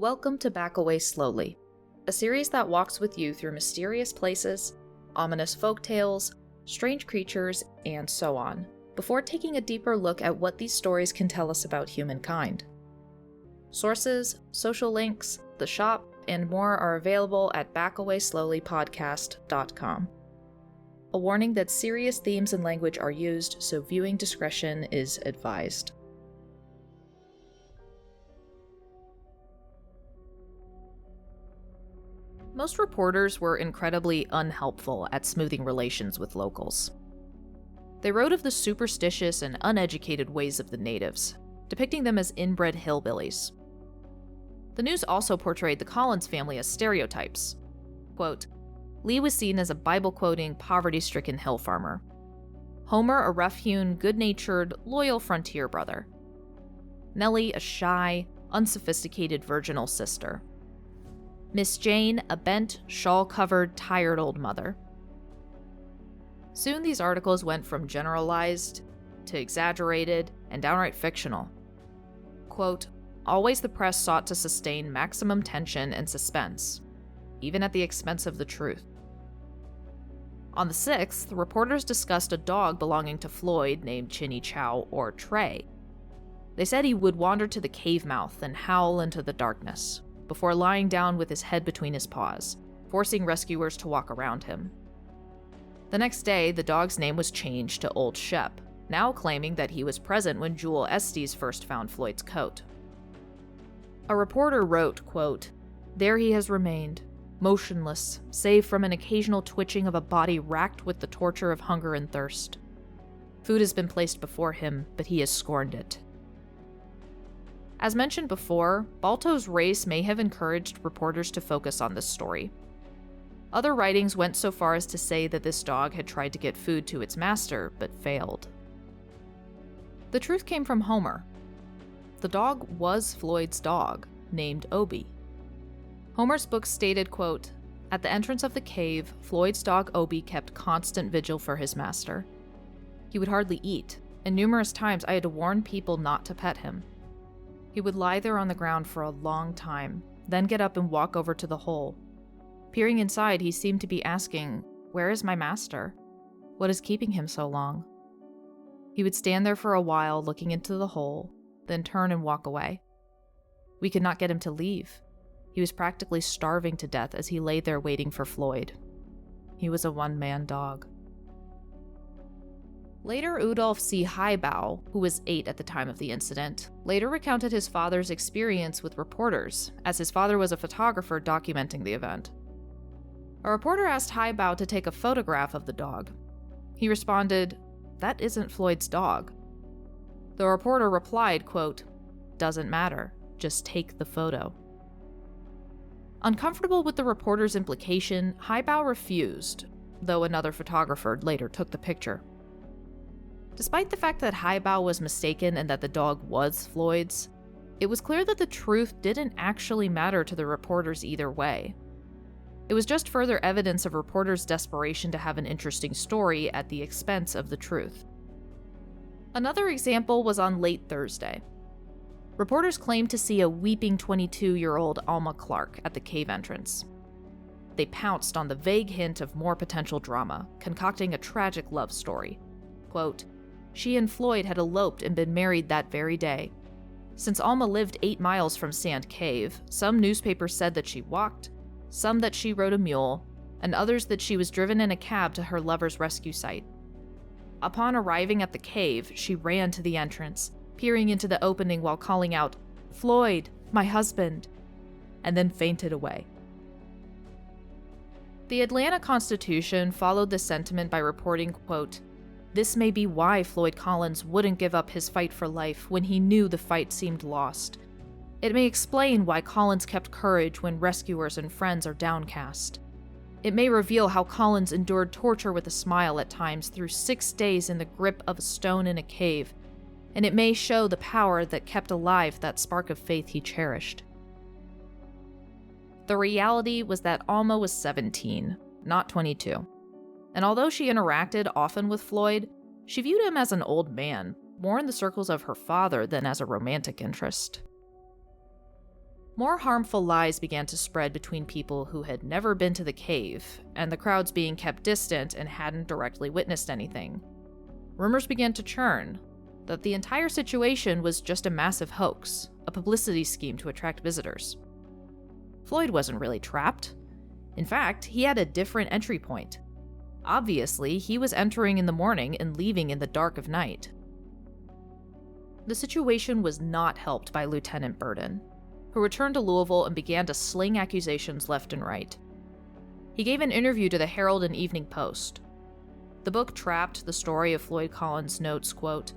Welcome to Back Away Slowly, a series that walks with you through mysterious places, ominous folktales, strange creatures, and so on, before taking a deeper look at what these stories can tell us about humankind. Sources, social links, the shop, and more are available at backawayslowlypodcast.com. A warning that serious themes and language are used, so viewing discretion is advised. Most reporters were incredibly unhelpful at smoothing relations with locals. They wrote of the superstitious and uneducated ways of the natives, depicting them as inbred hillbillies. The news also portrayed the Collins family as stereotypes. Quote, Lee was seen as a Bible-quoting, poverty-stricken hill farmer. Homer, a rough-hewn, good-natured, loyal frontier brother. Nellie, a shy, unsophisticated virginal sister. Miss Jane, a bent, shawl-covered, tired old mother. Soon these articles went from generalized to exaggerated and downright fictional. Quote, always the press sought to sustain maximum tension and suspense, even at the expense of the truth. On the 6th, reporters discussed a dog belonging to Floyd named Chinny Chow, or Trey. They said he would wander to the cave mouth and howl into the darkness, before lying down with his head between his paws, forcing rescuers to walk around him. The next day, the dog's name was changed to Old Shep, now claiming that he was present when Jewel Estes first found Floyd's coat. A reporter wrote, quote, there he has remained, motionless, save from an occasional twitching of a body racked with the torture of hunger and thirst. Food has been placed before him, but he has scorned it. As mentioned before, Balto's race may have encouraged reporters to focus on this story. Other writings went so far as to say that this dog had tried to get food to its master, but failed. The truth came from Homer. The dog was Floyd's dog, named Obie. Homer's book stated, quote, at the entrance of the cave, Floyd's dog Obie kept constant vigil for his master. He would hardly eat, and numerous times I had to warn people not to pet him. He would lie there on the ground for a long time, then get up and walk over to the hole. Peering inside, he seemed to be asking, where is my master? What is keeping him so long? He would stand there for a while looking into the hole, then turn and walk away. We could not get him to leave. He was practically starving to death as he lay there waiting for Floyd. He was a one-man dog. Later, Udolph C. Highbow, who was 8 at the time of the incident, later recounted his father's experience with reporters, as his father was a photographer documenting the event. A reporter asked Highbow to take a photograph of the dog. He responded, that isn't Floyd's dog. The reporter replied, quote, doesn't matter, just take the photo. Uncomfortable with the reporter's implication, Highbow refused, though another photographer later took the picture. Despite the fact that Highbow was mistaken and that the dog was Floyd's, it was clear that the truth didn't actually matter to the reporters either way. It was just further evidence of reporters' desperation to have an interesting story at the expense of the truth. Another example was on late Thursday. Reporters claimed to see a weeping 22-year-old Alma Clark at the cave entrance. They pounced on the vague hint of more potential drama, concocting a tragic love story. Quote, she and Floyd had eloped and been married that very day. Since Alma lived 8 miles from Sand Cave, some newspapers said that she walked, some that she rode a mule, and others that she was driven in a cab to her lover's rescue site. Upon arriving at the cave, she ran to the entrance, peering into the opening while calling out, Floyd, my husband, and then fainted away. The Atlanta Constitution followed this sentiment by reporting, quote, this may be why Floyd Collins wouldn't give up his fight for life when he knew the fight seemed lost. It may explain why Collins kept courage when rescuers and friends are downcast. It may reveal how Collins endured torture with a smile at times through 6 days in the grip of a stone in a cave, and it may show the power that kept alive that spark of faith he cherished. The reality was that Alma was 17, not 22. And although she interacted often with Floyd, she viewed him as an old man, more in the circles of her father than as a romantic interest. More harmful lies began to spread between people who had never been to the cave, and the crowds being kept distant and hadn't directly witnessed anything. Rumors began to churn that the entire situation was just a massive hoax, a publicity scheme to attract visitors. Floyd wasn't really trapped. In fact, he had a different entry point. Obviously, he was entering in the morning and leaving in the dark of night. The situation was not helped by Lieutenant Burden, who returned to Louisville and began to sling accusations left and right. He gave an interview to the Herald and Evening Post. The book Trapped, the story of Floyd Collins notes, quote,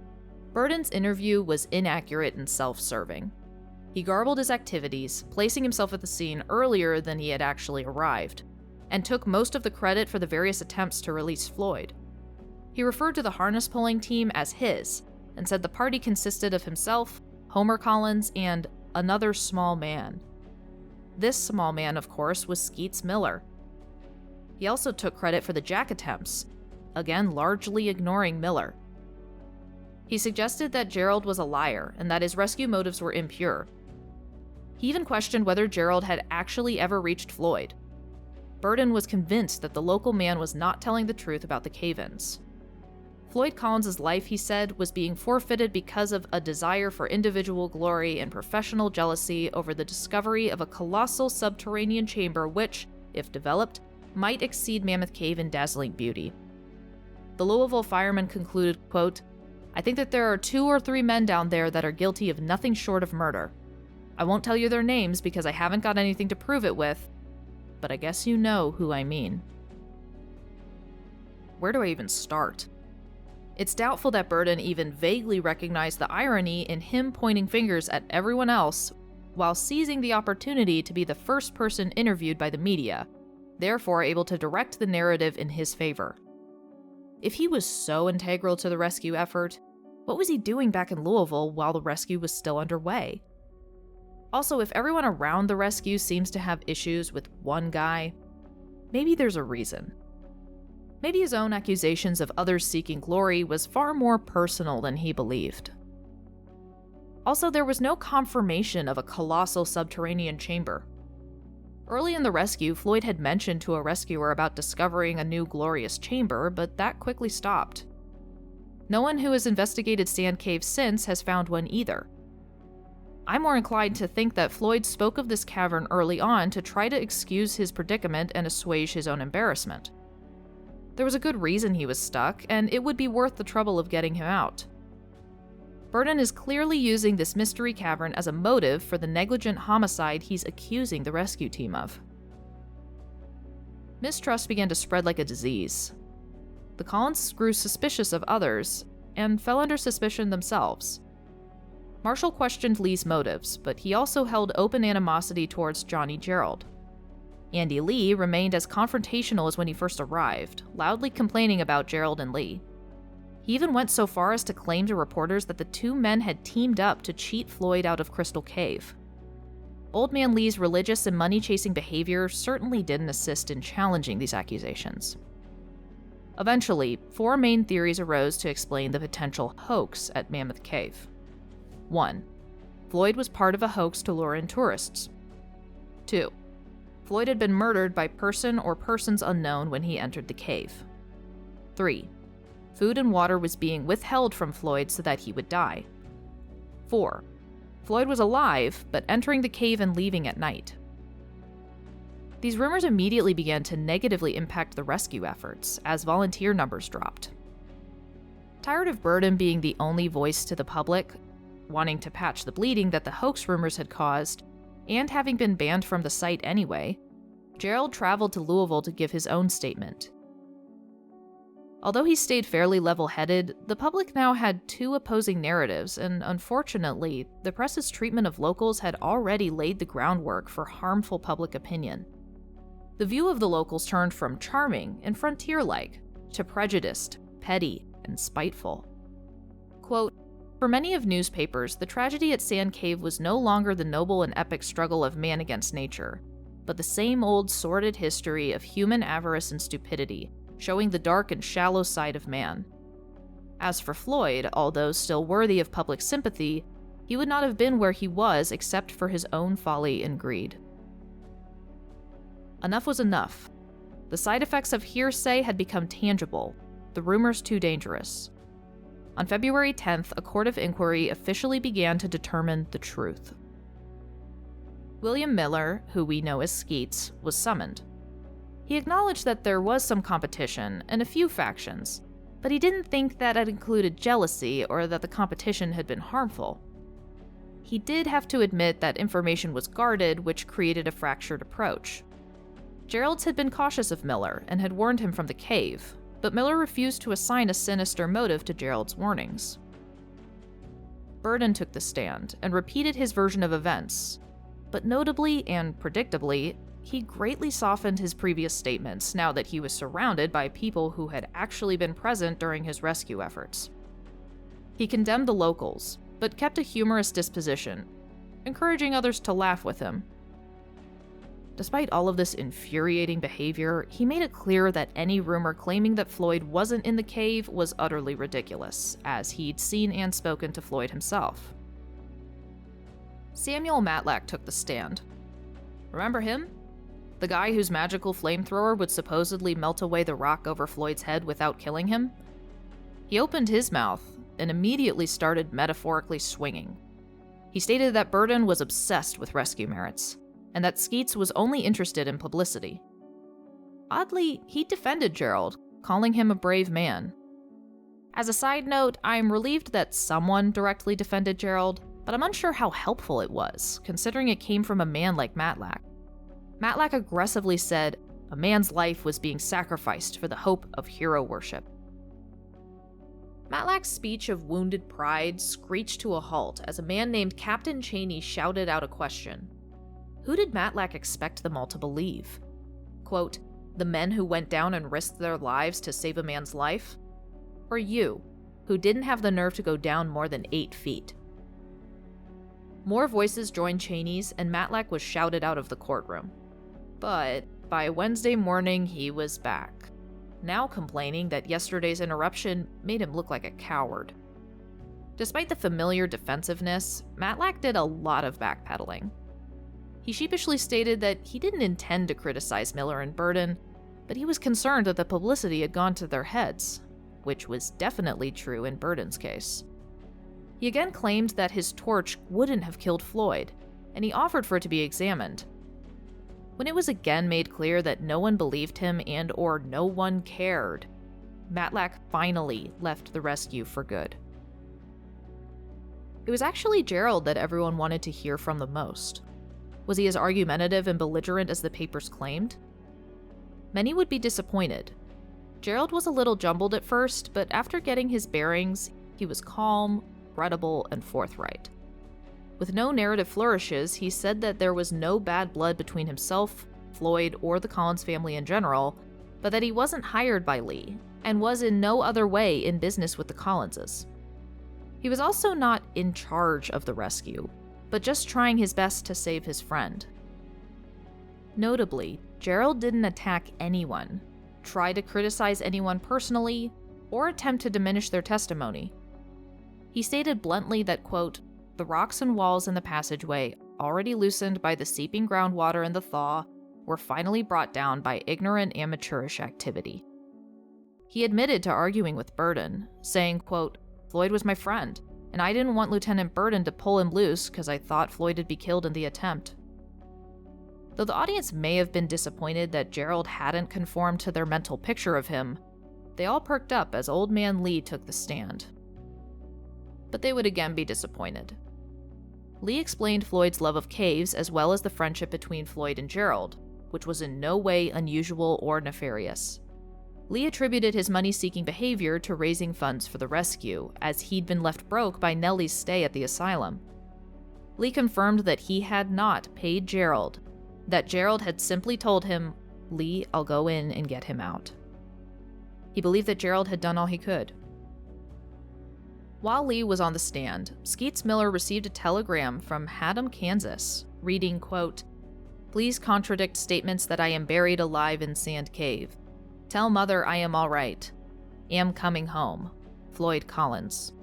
"Burden's interview was inaccurate and self-serving. He garbled his activities, placing himself at the scene earlier than he had actually arrived, and took most of the credit for the various attempts to release Floyd. He referred to the harness pulling team as his, and said the party consisted of himself, Homer Collins, and another small man. This small man, of course, was Skeets Miller. He also took credit for the jack attempts, again largely ignoring Miller. He suggested that Gerald was a liar and that his rescue motives were impure. He even questioned whether Gerald had actually ever reached Floyd. Burden was convinced that the local man was not telling the truth about the cave-ins. Floyd Collins' life, he said, was being forfeited because of a desire for individual glory and professional jealousy over the discovery of a colossal subterranean chamber which, if developed, might exceed Mammoth Cave in dazzling beauty. The Louisville fireman concluded, quote, "I think that there are 2 or 3 men down there that are guilty of nothing short of murder. I won't tell you their names because I haven't got anything to prove it with, but I guess you know who I mean." Where do I even start? It's doubtful that Burden even vaguely recognized the irony in him pointing fingers at everyone else while seizing the opportunity to be the first person interviewed by the media, therefore able to direct the narrative in his favor. If he was so integral to the rescue effort, what was he doing back in Louisville while the rescue was still underway? Also, if everyone around the rescue seems to have issues with one guy, maybe there's a reason. Maybe his own accusations of others seeking glory was far more personal than he believed. Also, there was no confirmation of a colossal subterranean chamber. Early in the rescue, Floyd had mentioned to a rescuer about discovering a new glorious chamber, but that quickly stopped. No one who has investigated Sand Cave since has found one either. I'm more inclined to think that Floyd spoke of this cavern early on to try to excuse his predicament and assuage his own embarrassment. There was a good reason he was stuck, and it would be worth the trouble of getting him out. Burden is clearly using this mystery cavern as a motive for the negligent homicide he's accusing the rescue team of. Mistrust began to spread like a disease. The Collins grew suspicious of others, and fell under suspicion themselves. Marshall questioned Lee's motives, but he also held open animosity towards Johnny Gerald. Andy Lee remained as confrontational as when he first arrived, loudly complaining about Gerald and Lee. He even went so far as to claim to reporters that the 2 men had teamed up to cheat Floyd out of Crystal Cave. Old Man Lee's religious and money-chasing behavior certainly didn't assist in challenging these accusations. Eventually, 4 main theories arose to explain the potential hoax at Mammoth Cave. 1. Floyd was part of a hoax to lure in tourists. 2. Floyd had been murdered by person or persons unknown when he entered the cave. 3. Food and water was being withheld from Floyd so that he would die. 4. Floyd was alive, but entering the cave and leaving at night. These rumors immediately began to negatively impact the rescue efforts, as volunteer numbers dropped. Tired of Burden being the only voice to the public, wanting to patch the bleeding that the hoax rumors had caused, and having been banned from the site anyway, Gerald traveled to Louisville to give his own statement. Although he stayed fairly level-headed, the public now had 2 opposing narratives, and unfortunately, the press's treatment of locals had already laid the groundwork for harmful public opinion. The view of the locals turned from charming and frontier-like to prejudiced, petty, and spiteful. Quote, "For many of newspapers, the tragedy at Sand Cave was no longer the noble and epic struggle of man against nature, but the same old sordid history of human avarice and stupidity, showing the dark and shallow side of man. As for Floyd, although still worthy of public sympathy, He would not have been where he was except for his own folly and greed. Enough was enough. The side effects of hearsay had become tangible, the rumors too dangerous. On February 10th, a court of inquiry officially began to determine the truth. William Miller, who we know as Skeets, was summoned. He acknowledged that there was some competition and a few factions, but he didn't think that it included jealousy or that the competition had been harmful. He did have to admit that information was guarded, which created a fractured approach. Gerald's had been cautious of Miller and had warned him from the cave, but Miller refused to assign a sinister motive to Gerald's warnings. Burden took the stand and repeated his version of events, but notably and predictably, he greatly softened his previous statements now that he was surrounded by people who had actually been present during his rescue efforts. He condemned the locals, but kept a humorous disposition, encouraging others to laugh with him. Despite all of this infuriating behavior, he made it clear that any rumor claiming that Floyd wasn't in the cave was utterly ridiculous, as he'd seen and spoken to Floyd himself. Samuel Matlack took the stand. Remember him? The guy whose magical flamethrower would supposedly melt away the rock over Floyd's head without killing him? He opened his mouth and immediately started metaphorically swinging. He stated that Burden was obsessed with rescue merits, and that Skeets was only interested in publicity. Oddly, he defended Gerald, calling him a brave man. As a side note, I'm relieved that someone directly defended Gerald, but I'm unsure how helpful it was, considering it came from a man like Matlack. Matlack aggressively said a man's life was being sacrificed for the hope of hero worship. Matlack's speech of wounded pride screeched to a halt as a man named Captain Cheney shouted out a question. Who did Matlack expect them all to believe? Quote, the men who went down and risked their lives to save a man's life? Or you, who didn't have the nerve to go down more than 8 feet? More voices joined Cheney's, and Matlack was shouted out of the courtroom. But by Wednesday morning, he was back, now complaining that yesterday's interruption made him look like a coward. Despite the familiar defensiveness, Matlack did a lot of backpedaling. He sheepishly stated that he didn't intend to criticize Miller and Burden, but he was concerned that the publicity had gone to their heads, which was definitely true in Burden's case. He again claimed that his torch wouldn't have killed Floyd, and he offered for it to be examined. When it was again made clear that no one believed him and/or no one cared, Matlack finally left the rescue for good. It was actually Gerald that everyone wanted to hear from the most. Was he as argumentative and belligerent as the papers claimed? Many would be disappointed. Gerald was a little jumbled at first, but after getting his bearings, he was calm, credible, and forthright. With no narrative flourishes, he said that there was no bad blood between himself, Floyd, or the Collins family in general, but that he wasn't hired by Lee, and was in no other way in business with the Collinses. He was also not in charge of the rescue, but just trying his best to save his friend. Notably, Gerald didn't attack anyone, try to criticize anyone personally, or attempt to diminish their testimony. He stated bluntly that, quote, the rocks and walls in the passageway, already loosened by the seeping groundwater and the thaw, were finally brought down by ignorant amateurish activity. He admitted to arguing with Burden, saying, quote, Floyd was my friend, and I didn't want Lieutenant Burden to pull him loose because I thought Floyd would be killed in the attempt. Though the audience may have been disappointed that Gerald hadn't conformed to their mental picture of him, they all perked up as Old Man Lee took the stand. But they would again be disappointed. Lee explained Floyd's love of caves as well as the friendship between Floyd and Gerald, which was in no way unusual or nefarious. Lee attributed his money-seeking behavior to raising funds for the rescue, as he'd been left broke by Nellie's stay at the asylum. Lee confirmed that he had not paid Gerald, that Gerald had simply told him, Lee, I'll go in and get him out. He believed that Gerald had done all he could. While Lee was on the stand, Skeets Miller received a telegram from Haddam, Kansas, reading, quote, Please contradict statements that I am buried alive in Sand Cave. Tell Mother I am all right. Am coming home. Floyd Collins.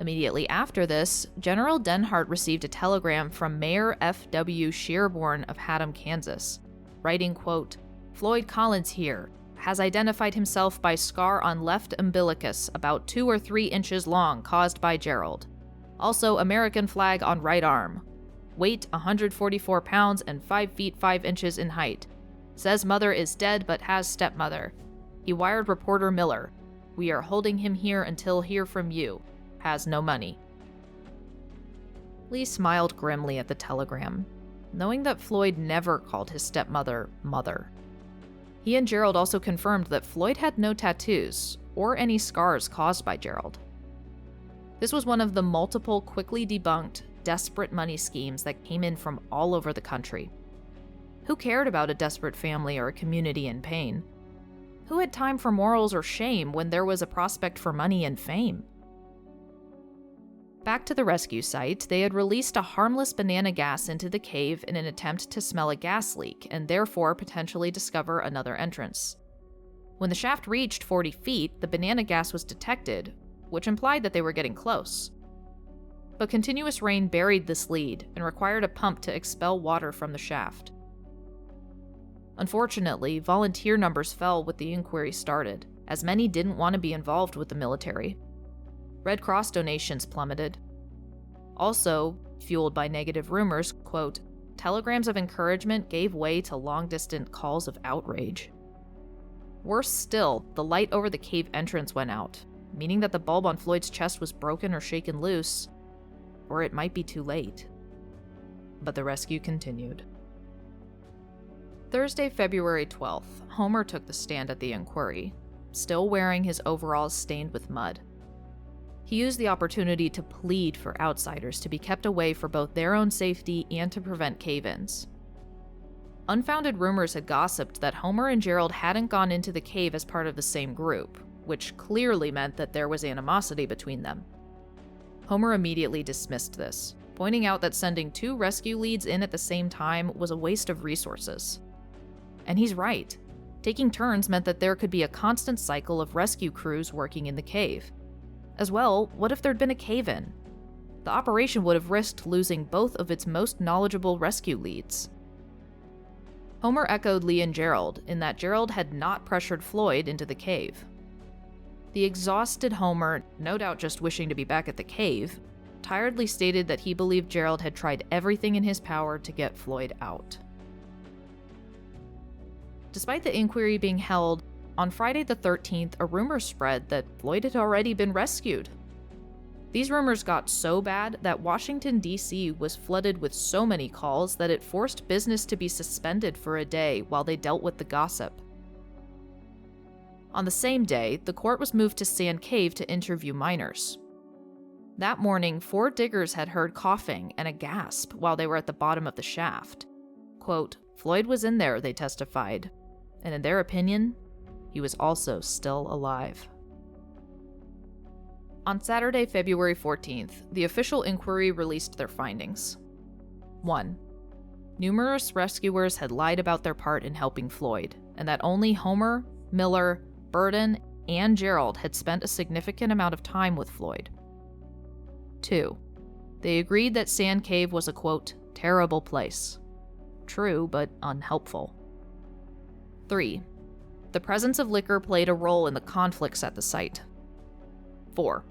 Immediately after this, General Denhart received a telegram from Mayor F.W. Shearborn of Haddam, Kansas, writing, quote, "Floyd Collins here, has identified himself by scar on left umbilicus about 2 or 3 inches long caused by Gerald. Also American flag on right arm. Weight 144 pounds and 5 feet 5 inches in height. Says mother is dead but has stepmother. He wired reporter Miller. We are holding him here until hear from you. Has no money." Lee smiled grimly at the telegram, knowing that Floyd never called his stepmother mother. He and Gerald also confirmed that Floyd had no tattoos or any scars caused by Gerald. This was one of the multiple quickly debunked, desperate money schemes that came in from all over the country. Who cared about a desperate family or a community in pain? Who had time for morals or shame when there was a prospect for money and fame? Back to the rescue site, they had released a harmless banana gas into the cave in an attempt to smell a gas leak and therefore potentially discover another entrance. When the shaft reached 40 feet, the banana gas was detected, which implied that they were getting close. But continuous rain buried this lead and required a pump to expel water from the shaft. Unfortunately, volunteer numbers fell with the inquiry started, as many didn't want to be involved with the military. Red Cross donations plummeted. Also, fueled by negative rumors, quote, telegrams of encouragement gave way to long-distance calls of outrage. Worse still, the light over the cave entrance went out, meaning that the bulb on Floyd's chest was broken or shaken loose, or it might be too late. But the rescue continued. Thursday, February 12th, Homer took the stand at the inquiry, still wearing his overalls stained with mud. He used the opportunity to plead for outsiders to be kept away for both their own safety and to prevent cave-ins. Unfounded rumors had gossiped that Homer and Gerald hadn't gone into the cave as part of the same group, which clearly meant that there was animosity between them. Homer immediately dismissed this, pointing out that sending 2 rescue leads in at the same time was a waste of resources. And he's right. Taking turns meant that there could be a constant cycle of rescue crews working in the cave. As well, what if there'd been a cave-in? The operation would have risked losing both of its most knowledgeable rescue leads. Homer echoed Lee and Gerald in that Gerald had not pressured Floyd into the cave. The exhausted Homer, no doubt just wishing to be back at the cave, tiredly stated that he believed Gerald had tried everything in his power to get Floyd out. Despite the inquiry being held, on Friday the 13th, a rumor spread that Floyd had already been rescued. These rumors got so bad that Washington, D.C. was flooded with so many calls that it forced business to be suspended for a day while they dealt with the gossip. On the same day, the court was moved to Sand Cave to interview miners. That morning, 4 diggers had heard coughing and a gasp while they were at the bottom of the shaft. Quote, Floyd was in there, they testified, and in their opinion, he was also still alive. On Saturday, February 14th, the official inquiry released their findings. 1. Numerous rescuers had lied about their part in helping Floyd, and that only Homer, Miller, Burden, and Gerald had spent a significant amount of time with Floyd. 2. They agreed that Sand Cave was a, quote, terrible place. True, but unhelpful. 3. The presence of liquor played a role in the conflicts at the site. 4.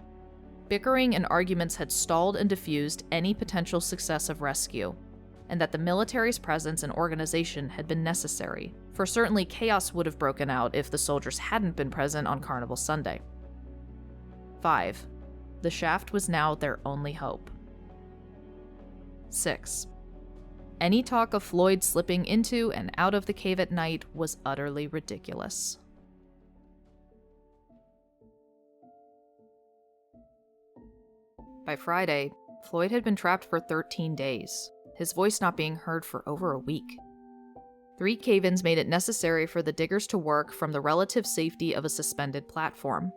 Bickering and arguments had stalled and diffused any potential success of rescue, and that the military's presence and organization had been necessary, for certainly chaos would have broken out if the soldiers hadn't been present on Carnival Sunday. 5. The shaft was now their only hope. 6. Any talk of Floyd slipping into and out of the cave at night was utterly ridiculous. By Friday, Floyd had been trapped for 13 days, his voice not being heard for over a week. 3 cave-ins made it necessary for the diggers to work from the relative safety of a suspended platform.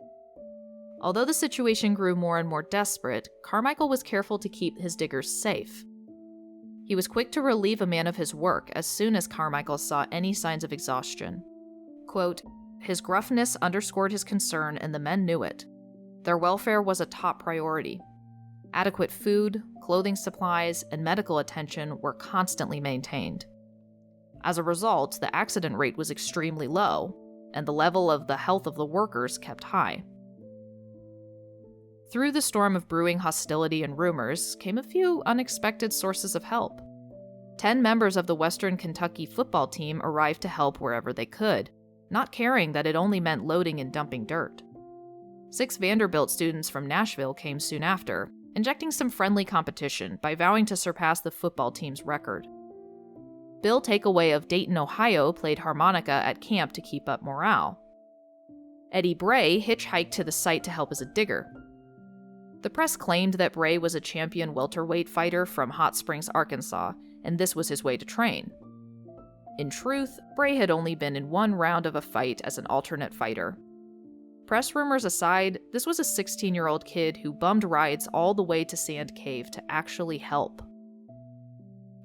Although the situation grew more and more desperate, Carmichael was careful to keep his diggers safe. He was quick to relieve a man of his work as soon as Carmichael saw any signs of exhaustion. Quote, his gruffness underscored his concern and the men knew it. Their welfare was a top priority. Adequate food, clothing supplies, and medical attention were constantly maintained. As a result, the accident rate was extremely low, and the level of the health of the workers kept high. Through the storm of brewing hostility and rumors came a few unexpected sources of help. 10 members of the Western Kentucky football team arrived to help wherever they could, not caring that it only meant loading and dumping dirt. 6 Vanderbilt students from Nashville came soon after, injecting some friendly competition by vowing to surpass the football team's record. Bill Takeaway of Dayton, Ohio played harmonica at camp to keep up morale. Eddie Bray hitchhiked to the site to help as a digger. The press claimed that Bray was a champion welterweight fighter from Hot Springs, Arkansas, and this was his way to train. In truth, Bray had only been in one round of a fight as an alternate fighter. Press rumors aside, this was a 16-year-old kid who bummed rides all the way to Sand Cave to actually help.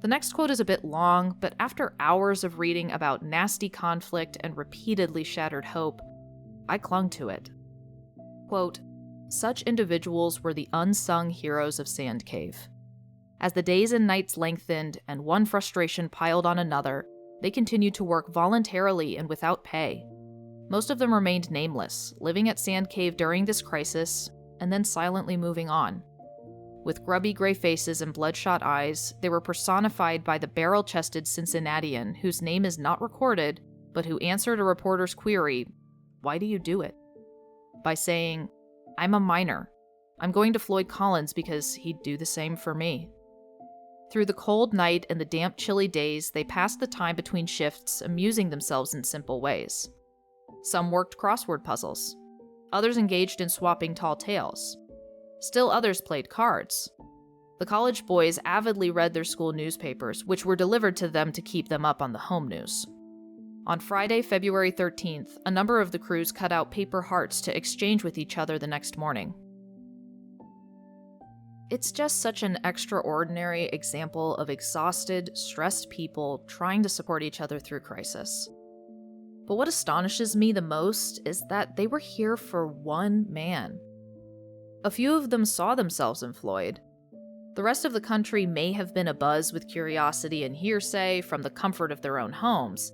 The next quote is a bit long, but after hours of reading about nasty conflict and repeatedly shattered hope, I clung to it. Quote, "Such individuals were the unsung heroes of Sand Cave. As the days and nights lengthened and one frustration piled on another, they continued to work voluntarily and without pay. Most of them remained nameless, living at Sand Cave during this crisis, and then silently moving on. With grubby gray faces and bloodshot eyes, they were personified by the barrel-chested Cincinnatian whose name is not recorded, but who answered a reporter's query, 'Why do you do it?' by saying, 'I'm a miner. I'm going to Floyd Collins because he'd do the same for me.' Through the cold night and the damp, chilly days, they passed the time between shifts, amusing themselves in simple ways. Some worked crossword puzzles. Others engaged in swapping tall tales. Still others played cards. The college boys avidly read their school newspapers, which were delivered to them to keep them up on the home news. On Friday, February 13th, a number of the crews cut out paper hearts to exchange with each other the next morning. It's just such an extraordinary example of exhausted, stressed people trying to support each other through crisis. But what astonishes me the most is that they were here for one man. A few of them saw themselves in Floyd. The rest of the country may have been abuzz with curiosity and hearsay from the comfort of their own homes,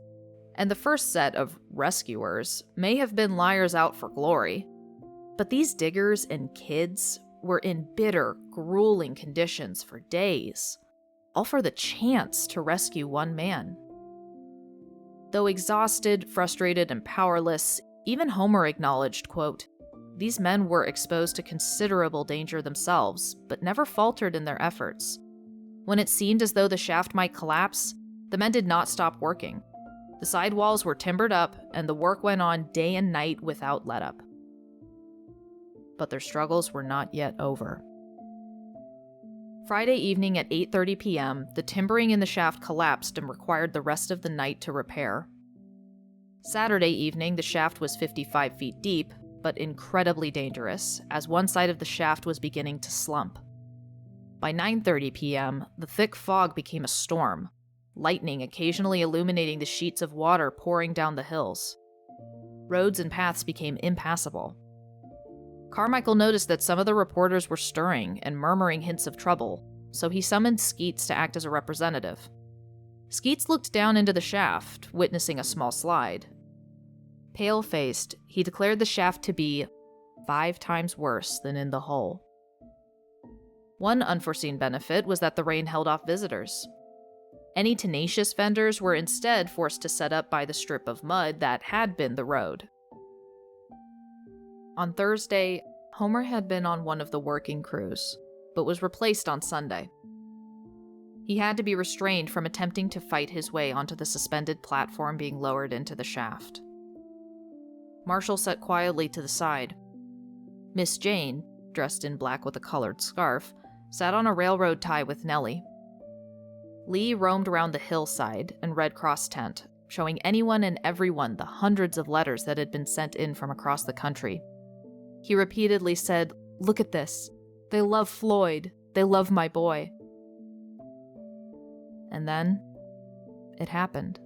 and the first set of rescuers may have been liars out for glory. But these diggers and kids were in bitter, grueling conditions for days, all for the chance to rescue one man. Though exhausted, frustrated, and powerless, even Homer acknowledged, quote, "These men were exposed to considerable danger themselves, but never faltered in their efforts. When it seemed as though the shaft might collapse, the men did not stop working. The side walls were timbered up, and the work went on day and night without let-up." But their struggles were not yet over. Friday evening at 8:30 p.m., the timbering in the shaft collapsed and required the rest of the night to repair. Saturday evening, the shaft was 55 feet deep, but incredibly dangerous, as one side of the shaft was beginning to slump. By 9:30 p.m., the thick fog became a storm, lightning occasionally illuminating the sheets of water pouring down the hills. Roads and paths became impassable. Carmichael noticed that some of the reporters were stirring and murmuring hints of trouble, so he summoned Skeets to act as a representative. Skeets looked down into the shaft, witnessing a small slide. Pale-faced, he declared the shaft to be 5 times worse than in the hole. One unforeseen benefit was that the rain held off visitors. Any tenacious vendors were instead forced to set up by the strip of mud that had been the road. On Thursday, Homer had been on one of the working crews, but was replaced on Sunday. He had to be restrained from attempting to fight his way onto the suspended platform being lowered into the shaft. Marshall sat quietly to the side. Miss Jane, dressed in black with a colored scarf, sat on a railroad tie with Nellie. Lee roamed around the hillside and Red Cross tent, showing anyone and everyone the hundreds of letters that had been sent in from across the country. He repeatedly said, "Look at this. They love Floyd. They love my boy." And then, it happened.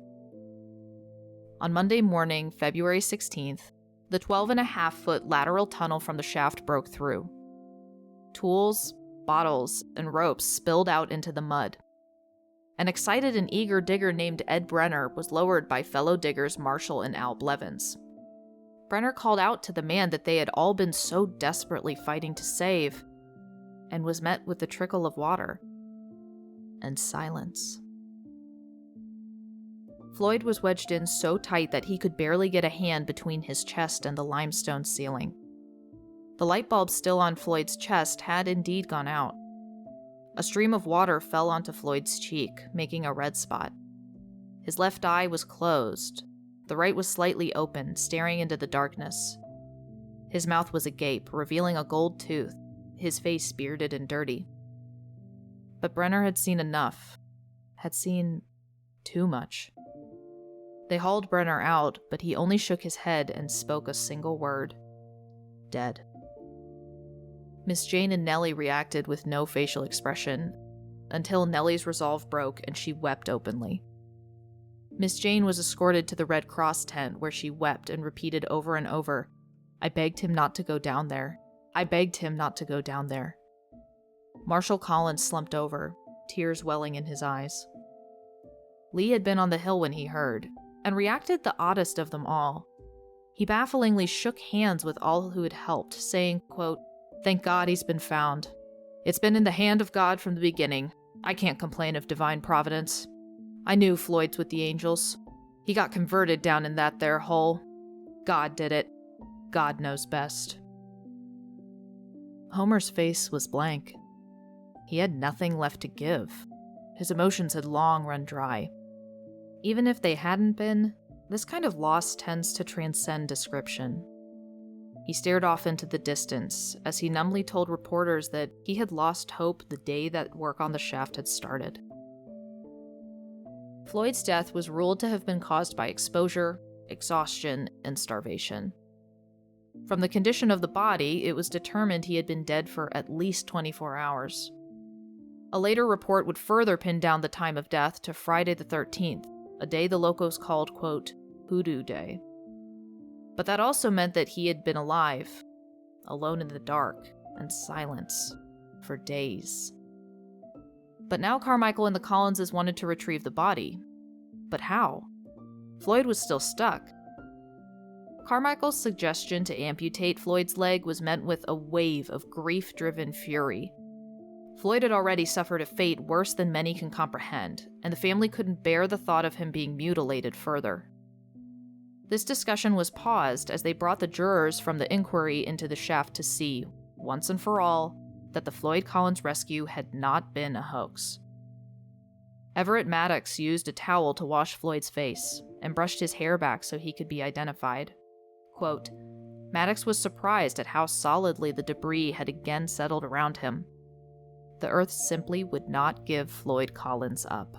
On Monday morning, February 16th, the 12.5-foot lateral tunnel from the shaft broke through. Tools, bottles and ropes spilled out into the mud. An excited and eager digger named Ed Brenner was lowered by fellow diggers Marshall and Al Blevins. Brenner called out to the man that they had all been so desperately fighting to save, and was met with the trickle of water and silence. Floyd was wedged in so tight that he could barely get a hand between his chest and the limestone ceiling. The light bulb still on Floyd's chest had indeed gone out. A stream of water fell onto Floyd's cheek, making a red spot. His left eye was closed. The right was slightly open, staring into the darkness. His mouth was agape, revealing a gold tooth, his face bearded and dirty. But Brenner had seen enough, had seen too much. They hauled Brenner out, but he only shook his head and spoke a single word: dead. Miss Jane and Nellie reacted with no facial expression, until Nellie's resolve broke and she wept openly. Miss Jane was escorted to the Red Cross tent, where she wept and repeated over and over, "I begged him not to go down there. I begged him not to go down there." Marshall Collins slumped over, tears welling in his eyes. Lee had been on the hill when he heard, and reacted the oddest of them all. He bafflingly shook hands with all who had helped, saying, quote, "Thank God he's been found. It's been in the hand of God from the beginning. I can't complain of divine providence. I knew Floyd's with the angels. He got converted down in that there hole. God did it. God knows best." Homer's face was blank. He had nothing left to give. His emotions had long run dry. Even if they hadn't been, this kind of loss tends to transcend description. He stared off into the distance as he numbly told reporters that he had lost hope the day that work on the shaft had started. Floyd's death was ruled to have been caused by exposure, exhaustion, and starvation. From the condition of the body, it was determined he had been dead for at least 24 hours. A later report would further pin down the time of death to Friday the 13th, a day the locals called, quote, Hoodoo Day. But that also meant that he had been alive, alone in the dark and silence, for days. But now Carmichael and the Collinses wanted to retrieve the body. But how? Floyd was still stuck. Carmichael's suggestion to amputate Floyd's leg was met with a wave of grief-driven fury. Floyd had already suffered a fate worse than many can comprehend, and the family couldn't bear the thought of him being mutilated further. This discussion was paused as they brought the jurors from the inquiry into the shaft to see, once and for all, that the Floyd Collins rescue had not been a hoax. Everett Maddox used a towel to wash Floyd's face and brushed his hair back so he could be identified. Quote, Maddox was surprised at how solidly the debris had again settled around him. The earth simply would not give Floyd Collins up.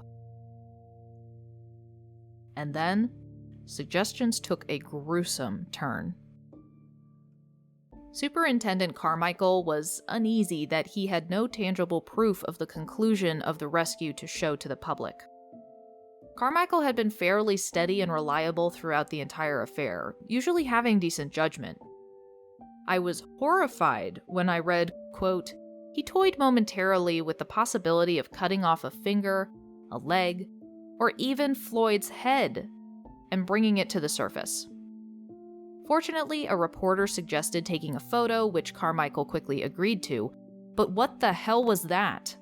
And then, suggestions took a gruesome turn. Superintendent Carmichael was uneasy that he had no tangible proof of the conclusion of the rescue to show to the public. Carmichael had been fairly steady and reliable throughout the entire affair, usually having decent judgment. I was horrified when I read, quote, he toyed momentarily with the possibility of cutting off a finger, a leg, or even Floyd's head, and bringing it to the surface. Fortunately, a reporter suggested taking a photo, which Carmichael quickly agreed to, but what the hell was that?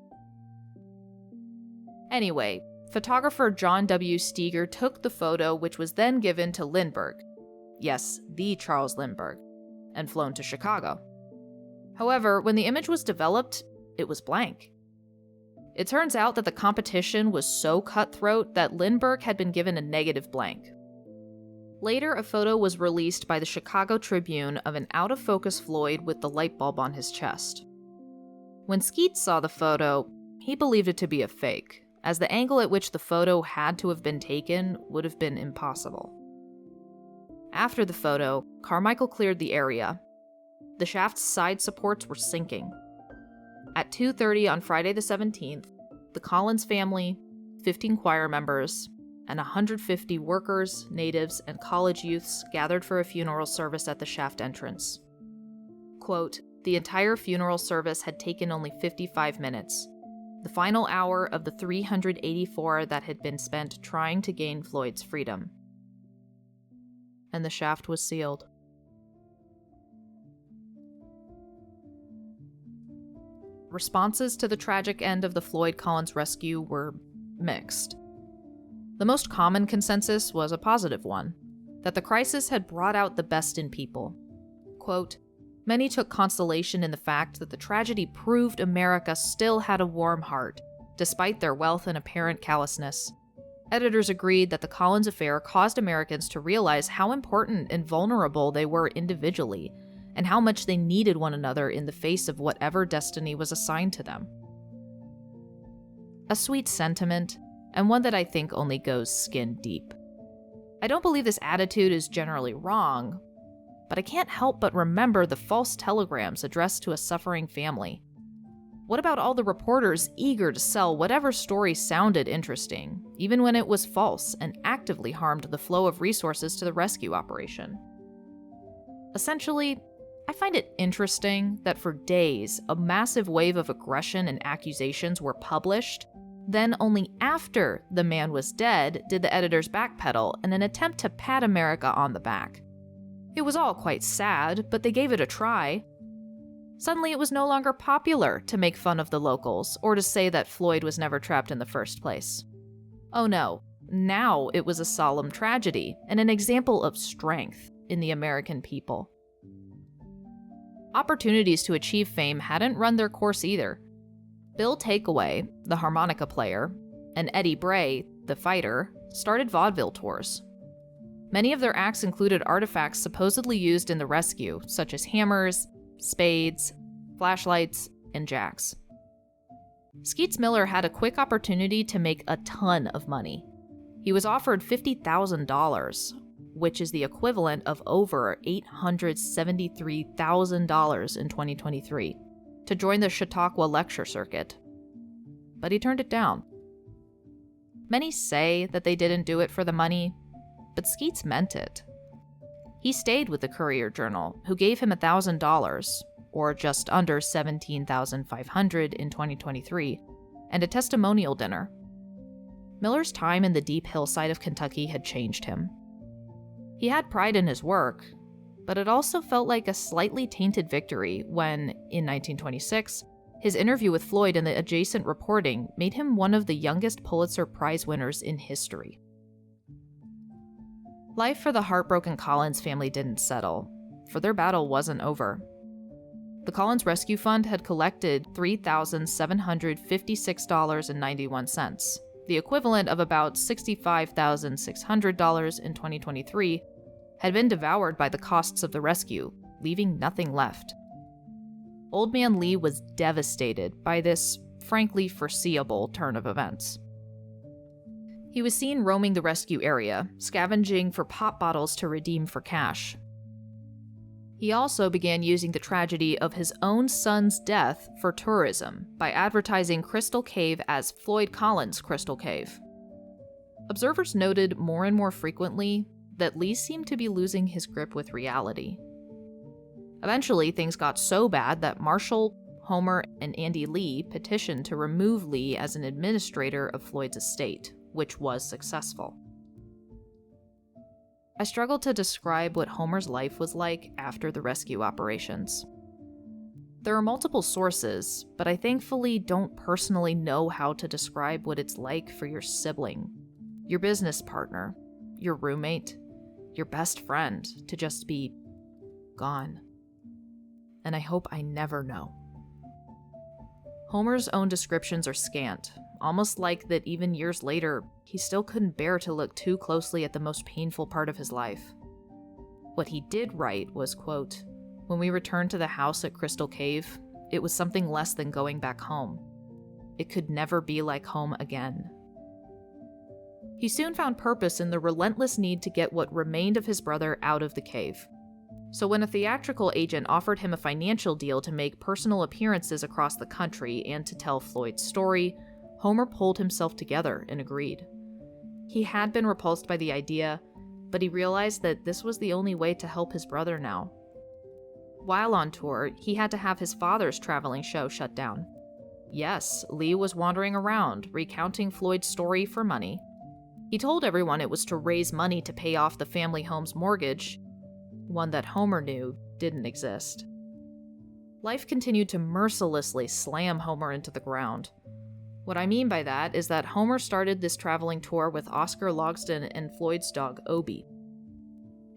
Anyway, photographer John W. Steger took the photo, which was then given to Lindbergh. Yes, the Charles Lindbergh, and flown to Chicago. However, when the image was developed, it was blank. It turns out that the competition was so cutthroat that Lindbergh had been given a negative blank. Later, a photo was released by the Chicago Tribune of an out-of-focus Floyd with the light bulb on his chest. When Skeet saw the photo, he believed it to be a fake, as the angle at which the photo had to have been taken would have been impossible. After the photo, Carmichael cleared the area. The shaft's side supports were sinking. At 2:30 on Friday the 17th, the Collins family, 15 choir members, and 150 workers, natives, and college youths gathered for a funeral service at the shaft entrance. Quote, The entire funeral service had taken only 55 minutes, the final hour of the 384 that had been spent trying to gain Floyd's freedom. And the shaft was sealed. Responses to the tragic end of the Floyd Collins rescue were mixed. The most common consensus was a positive one, that the crisis had brought out the best in people. Quote, "Many took consolation in the fact that the tragedy proved America still had a warm heart, despite their wealth and apparent callousness. Editors agreed that the Collins affair caused Americans to realize how important and vulnerable they were individually, and how much they needed one another in the face of whatever destiny was assigned to them." A sweet sentiment, and one that I think only goes skin deep. I don't believe this attitude is generally wrong, but I can't help but remember the false telegrams addressed to a suffering family. What about all the reporters eager to sell whatever story sounded interesting, even when it was false and actively harmed the flow of resources to the rescue operation? Essentially, I find it interesting that for days, a massive wave of aggression and accusations were published. Then only after the man was dead did the editors backpedal in an attempt to pat America on the back. It was all quite sad, but they gave it a try. Suddenly it was no longer popular to make fun of the locals or to say that Floyd was never trapped in the first place. Oh no, now it was a solemn tragedy and an example of strength in the American people. Opportunities to achieve fame hadn't run their course either. Bill Takeaway, the harmonica player, and Eddie Bray, the fighter, started vaudeville tours. Many of their acts included artifacts supposedly used in the rescue, such as hammers, spades, flashlights, and jacks. Skeets Miller had a quick opportunity to make a ton of money. He was offered $50,000, which is the equivalent of over $873,000 in 2023, to join the Chautauqua lecture circuit. But he turned it down. Many say that they didn't do it for the money, but Skeets meant it. He stayed with the Courier-Journal, who gave him $1,000, or just under $17,500 in 2023, and a testimonial dinner. Miller's time in the deep hillside of Kentucky had changed him. He had pride in his work, but it also felt like a slightly tainted victory when, in 1926, his interview with Floyd and the adjacent reporting made him one of the youngest Pulitzer Prize winners in history. Life for the heartbroken Collins family didn't settle, for their battle wasn't over. The Collins Rescue Fund had collected $3,756.91, the equivalent of about $65,600 in 2023, had been devoured by the costs of the rescue, leaving nothing left. Old Man Lee was devastated by this, frankly foreseeable turn of events. He was seen roaming the rescue area, scavenging for pop bottles to redeem for cash. He also began using the tragedy of his own son's death for tourism by advertising Crystal Cave as Floyd Collins Crystal Cave. Observers noted more and more frequently that Lee seemed to be losing his grip with reality. Eventually, things got so bad that Marshall, Homer, and Andy Lee petitioned to remove Lee as an administrator of Floyd's estate, which was successful. I struggled to describe what Homer's life was like after the rescue operations. There are multiple sources, but I thankfully don't personally know how to describe what it's like for your sibling, your business partner, your roommate, your best friend to just be gone. And I hope I never know. Homer's own descriptions are scant, almost like that even years later, he still couldn't bear to look too closely at the most painful part of his life. What he did write was, quote, "When we returned to the house at Crystal Cave, it was something less than going back home. It could never be like home again." He soon found purpose in the relentless need to get what remained of his brother out of the cave. So when a theatrical agent offered him a financial deal to make personal appearances across the country and to tell Floyd's story, Homer pulled himself together and agreed. He had been repulsed by the idea, but he realized that this was the only way to help his brother now. While on tour, he had to have his father's traveling show shut down. Yes, Lee was wandering around, recounting Floyd's story for money. He told everyone it was to raise money to pay off the family home's mortgage, one that Homer knew didn't exist. Life continued to mercilessly slam Homer into the ground. What I mean by that is that Homer started this traveling tour with Oscar Logsdon and Floyd's dog, Obie.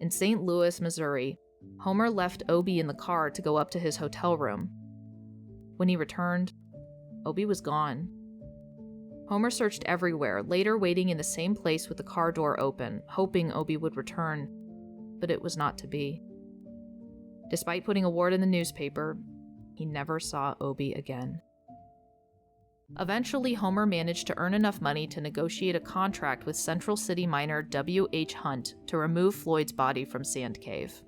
In St. Louis, Missouri, Homer left Obie in the car to go up to his hotel room. When he returned, Obie was gone. Homer searched everywhere, later waiting in the same place with the car door open, hoping Obie would return, but it was not to be. Despite putting a word in the newspaper, he never saw Obie again. Eventually, Homer managed to earn enough money to negotiate a contract with Central City miner W.H. Hunt to remove Floyd's body from Sand Cave.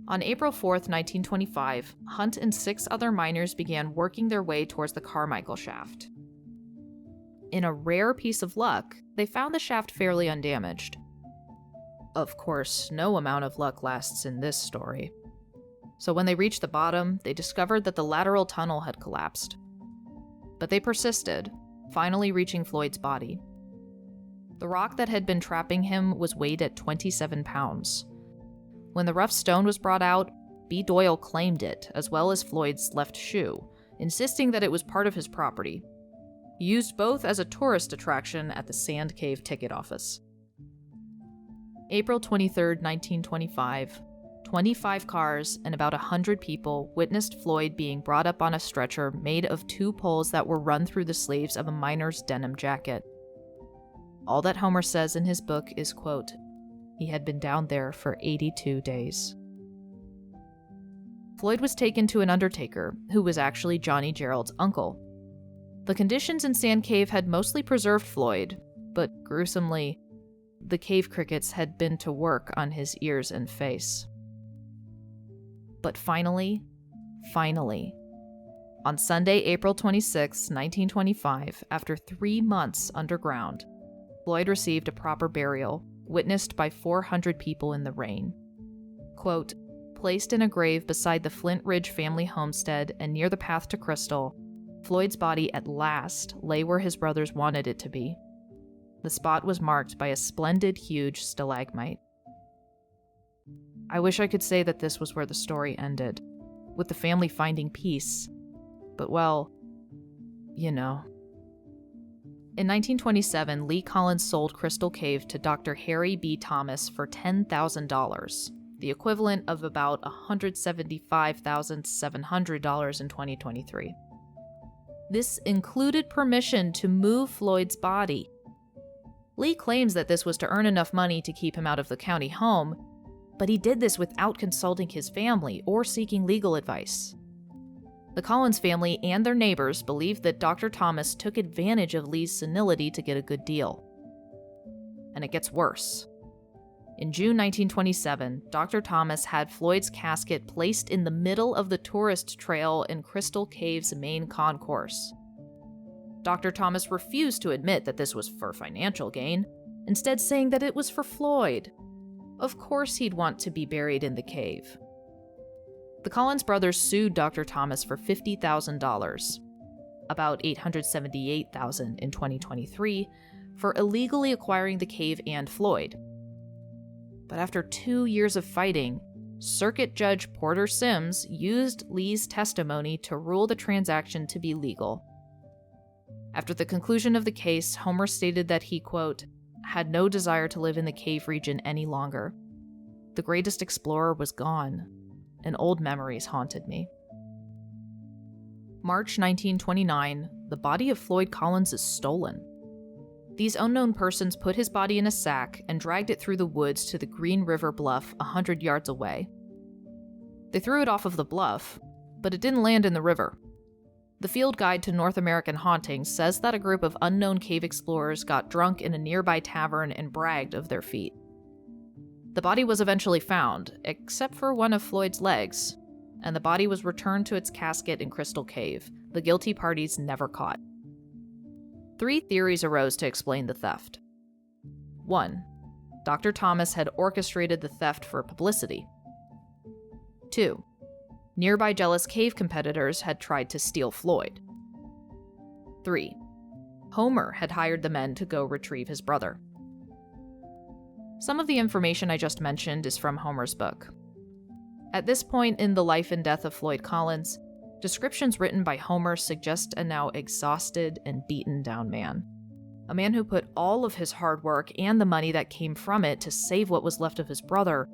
On April 4, 1925, Hunt and 6 other miners began working their way towards the Carmichael shaft. In a rare piece of luck, they found the shaft fairly undamaged. Of course, no amount of luck lasts in this story. So when they reached the bottom, they discovered that the lateral tunnel had collapsed. But they persisted, finally reaching Floyd's body. The rock that had been trapping him was weighed at 27 pounds. When the rough stone was brought out, B. Doyle claimed it, as well as Floyd's left shoe, insisting that it was part of his property. He used both as a tourist attraction at the Sand Cave ticket office. April 23, 1925, 25 cars and about 100 people witnessed Floyd being brought up on a stretcher made of 2 poles that were run through the sleeves of a miner's denim jacket. All that Homer says in his book is, quote, "He had been down there for 82 days. Floyd was taken to an undertaker, who was actually Johnny Gerald's uncle. The conditions in Sand Cave had mostly preserved Floyd, but gruesomely, the cave crickets had been to work on his ears and face. But finally, on Sunday, April 26, 1925, after 3 months underground, Floyd received a proper burial, witnessed by 400 people in the rain. Quote, "Placed in a grave beside the Flint Ridge family homestead and near the path to Crystal, Floyd's body at last lay where his brothers wanted it to be. The spot was marked by a splendid, huge stalagmite." I wish I could say that this was where the story ended, with the family finding peace, but well, you know. In 1927, Lee Collins sold Crystal Cave to Dr. Harry B. Thomas for $10,000, the equivalent of about $175,700 in 2023. This included permission to move Floyd's body. Lee claims that this was to earn enough money to keep him out of the county home, but he did this without consulting his family or seeking legal advice. The Collins family and their neighbors believed that Dr. Thomas took advantage of Lee's senility to get a good deal. And it gets worse. In June 1927, Dr. Thomas had Floyd's casket placed in the middle of the tourist trail in Crystal Cave's main concourse. Dr. Thomas refused to admit that this was for financial gain, instead saying that it was for Floyd. Of course he'd want to be buried in the cave. The Collins brothers sued Dr. Thomas for $50,000, about $878,000 in 2023, for illegally acquiring the cave and Floyd. But after 2 years of fighting, Circuit Judge Porter Sims used Lee's testimony to rule the transaction to be legal. After the conclusion of the case, Homer stated that he, quote, "had no desire to live in the cave region any longer. The greatest explorer was gone, and old memories haunted me." March 1929, the body of Floyd Collins is stolen. These unknown persons put his body in a sack and dragged it through the woods to the Green River Bluff 100 yards away. They threw it off of the bluff, but it didn't land in the river. The Field Guide to North American Hauntings says that a group of unknown cave explorers got drunk in a nearby tavern and bragged of their feat. The body was eventually found, except for one of Floyd's legs, and the body was returned to its casket in Crystal Cave, the guilty parties never caught. 3 theories arose to explain the theft. 1. Dr. Thomas had orchestrated the theft for publicity. 2. Nearby jealous cave competitors had tried to steal Floyd. 3. Homer had hired the men to go retrieve his brother. Some of the information I just mentioned is from Homer's book. At this point in the life and death of Floyd Collins, descriptions written by Homer suggest a now exhausted and beaten down man. A man who put all of his hard work and the money that came from it to save what was left of his brother,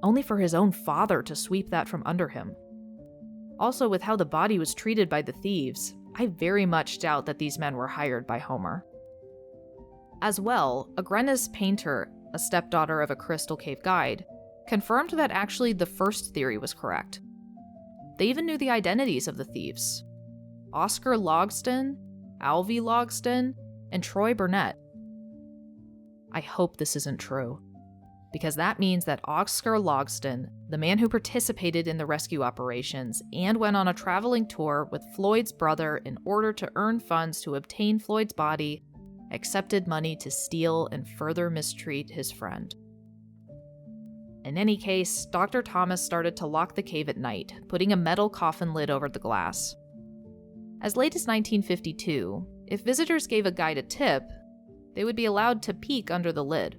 only for his own father to sweep that from under him. Also, with how the body was treated by the thieves, I very much doubt that these men were hired by Homer. As well, Agrena's painter, a stepdaughter of a Crystal Cave guide, confirmed that actually the first theory was correct. They even knew the identities of the thieves: Oscar Logston, Alvy Logston, and Troy Burnett. I hope this isn't true, because that means that Oscar Logston, the man who participated in the rescue operations and went on a traveling tour with Floyd's brother in order to earn funds to obtain Floyd's body, accepted money to steal and further mistreat his friend. In any case, Dr. Thomas started to lock the cave at night, putting a metal coffin lid over the glass. As late as 1952, if visitors gave a guide a tip, they would be allowed to peek under the lid.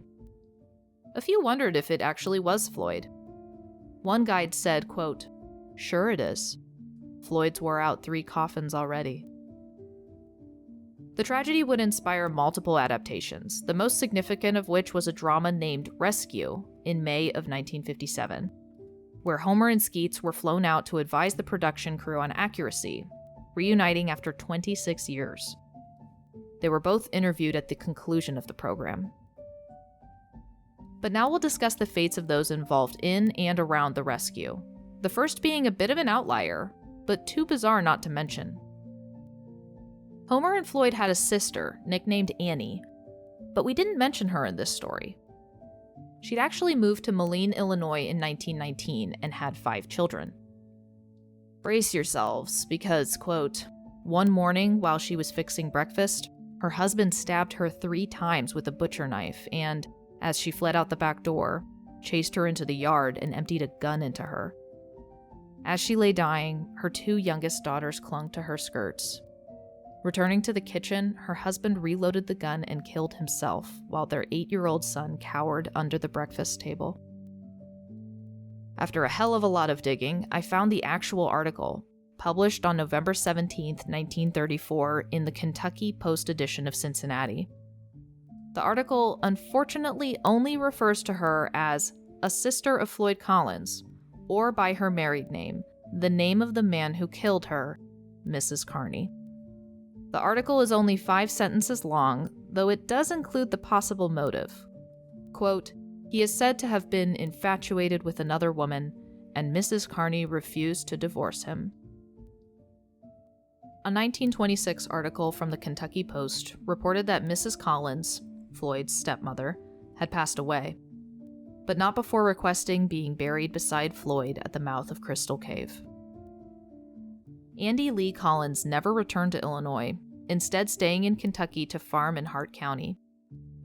A few wondered if it actually was Floyd. One guide said, quote, "Sure it is. Floyd's wore out 3 coffins already." The tragedy would inspire multiple adaptations, the most significant of which was a drama named Rescue in May of 1957, where Homer and Skeets were flown out to advise the production crew on accuracy, reuniting after 26 years. They were both interviewed at the conclusion of the program. But now we'll discuss the fates of those involved in and around the rescue, the first being a bit of an outlier, but too bizarre not to mention. Homer and Floyd had a sister, nicknamed Annie, but we didn't mention her in this story. She'd actually moved to Moline, Illinois in 1919 and had 5 children. Brace yourselves, because, quote, "One morning while she was fixing breakfast, her husband stabbed her 3 times with a butcher knife and, as she fled out the back door, chased her into the yard and emptied a gun into her. As she lay dying, her 2 youngest daughters clung to her skirts. Returning to the kitchen, her husband reloaded the gun and killed himself, while their 8-year-old son cowered under the breakfast table." After a hell of a lot of digging, I found the actual article, published on November 17, 1934, in the Kentucky Post edition of Cincinnati. The article unfortunately only refers to her as a sister of Floyd Collins, or by her married name, the name of the man who killed her, Mrs. Carney. The article is only 5 sentences long, though it does include the possible motive. Quote, "He is said to have been infatuated with another woman, and Mrs. Carney refused to divorce him." A 1926 article from the Kentucky Post reported that Mrs. Collins, Floyd's stepmother, had passed away, but not before requesting being buried beside Floyd at the mouth of Crystal Cave. Andy Lee Collins never returned to Illinois, instead staying in Kentucky to farm in Hart County.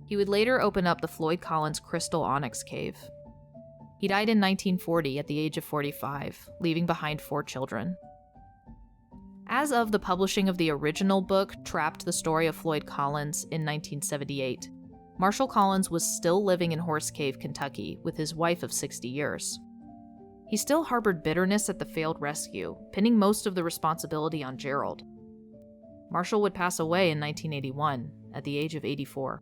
He would later open up the Floyd Collins Crystal Onyx Cave. He died in 1940 at the age of 45, leaving behind 4 children. As of the publishing of the original book, Trapped: The Story of Floyd Collins, in 1978, Marshall Collins was still living in Horse Cave, Kentucky, with his wife of 60 years. He still harbored bitterness at the failed rescue, pinning most of the responsibility on Gerald. Marshall would pass away in 1981, at the age of 84.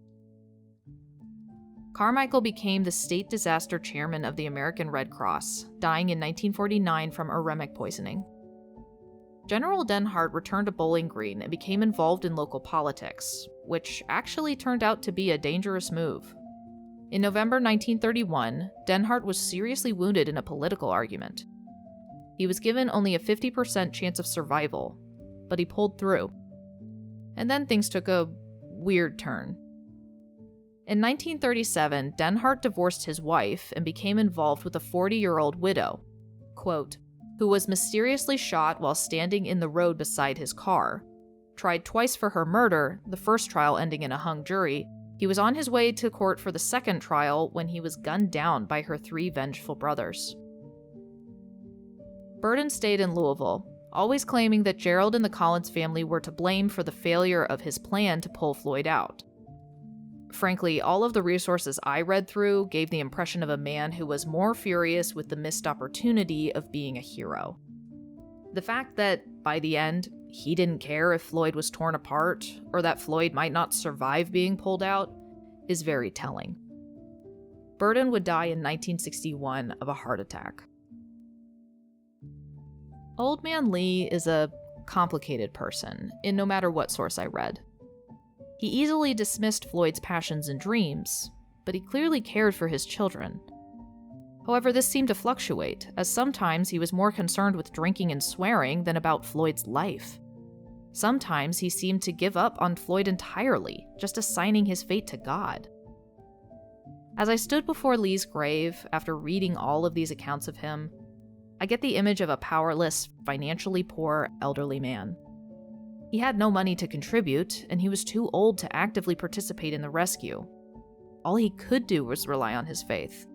Carmichael became the state disaster chairman of the American Red Cross, dying in 1949 from aremic poisoning. General Denhart returned to Bowling Green and became involved in local politics, which actually turned out to be a dangerous move. In November 1931, Denhart was seriously wounded in a political argument. He was given only a 50% chance of survival, but he pulled through. And then things took a weird turn. In 1937, Denhart divorced his wife and became involved with a 40-year-old widow, quote, "who was mysteriously shot while standing in the road beside his car. Tried twice for her murder, the first trial ending in a hung jury. He was on his way to court for the second trial when he was gunned down by her 3 vengeful brothers." Burden stayed in Louisville, always claiming that Gerald and the Collins family were to blame for the failure of his plan to pull Floyd out. Frankly, all of the resources I read through gave the impression of a man who was more furious with the missed opportunity of being a hero. The fact that, by the end, he didn't care if Floyd was torn apart, or that Floyd might not survive being pulled out, is very telling. Burden would die in 1961 of a heart attack. Old Man Lee is a complicated person, in no matter what source I read. He easily dismissed Floyd's passions and dreams, but he clearly cared for his children. However, this seemed to fluctuate, as sometimes he was more concerned with drinking and swearing than about Floyd's life. Sometimes he seemed to give up on Floyd entirely, just assigning his fate to God. As I stood before Lee's grave after reading all of these accounts of him, I get the image of a powerless, financially poor, elderly man. He had no money to contribute, and he was too old to actively participate in the rescue. All he could do was rely on his faith.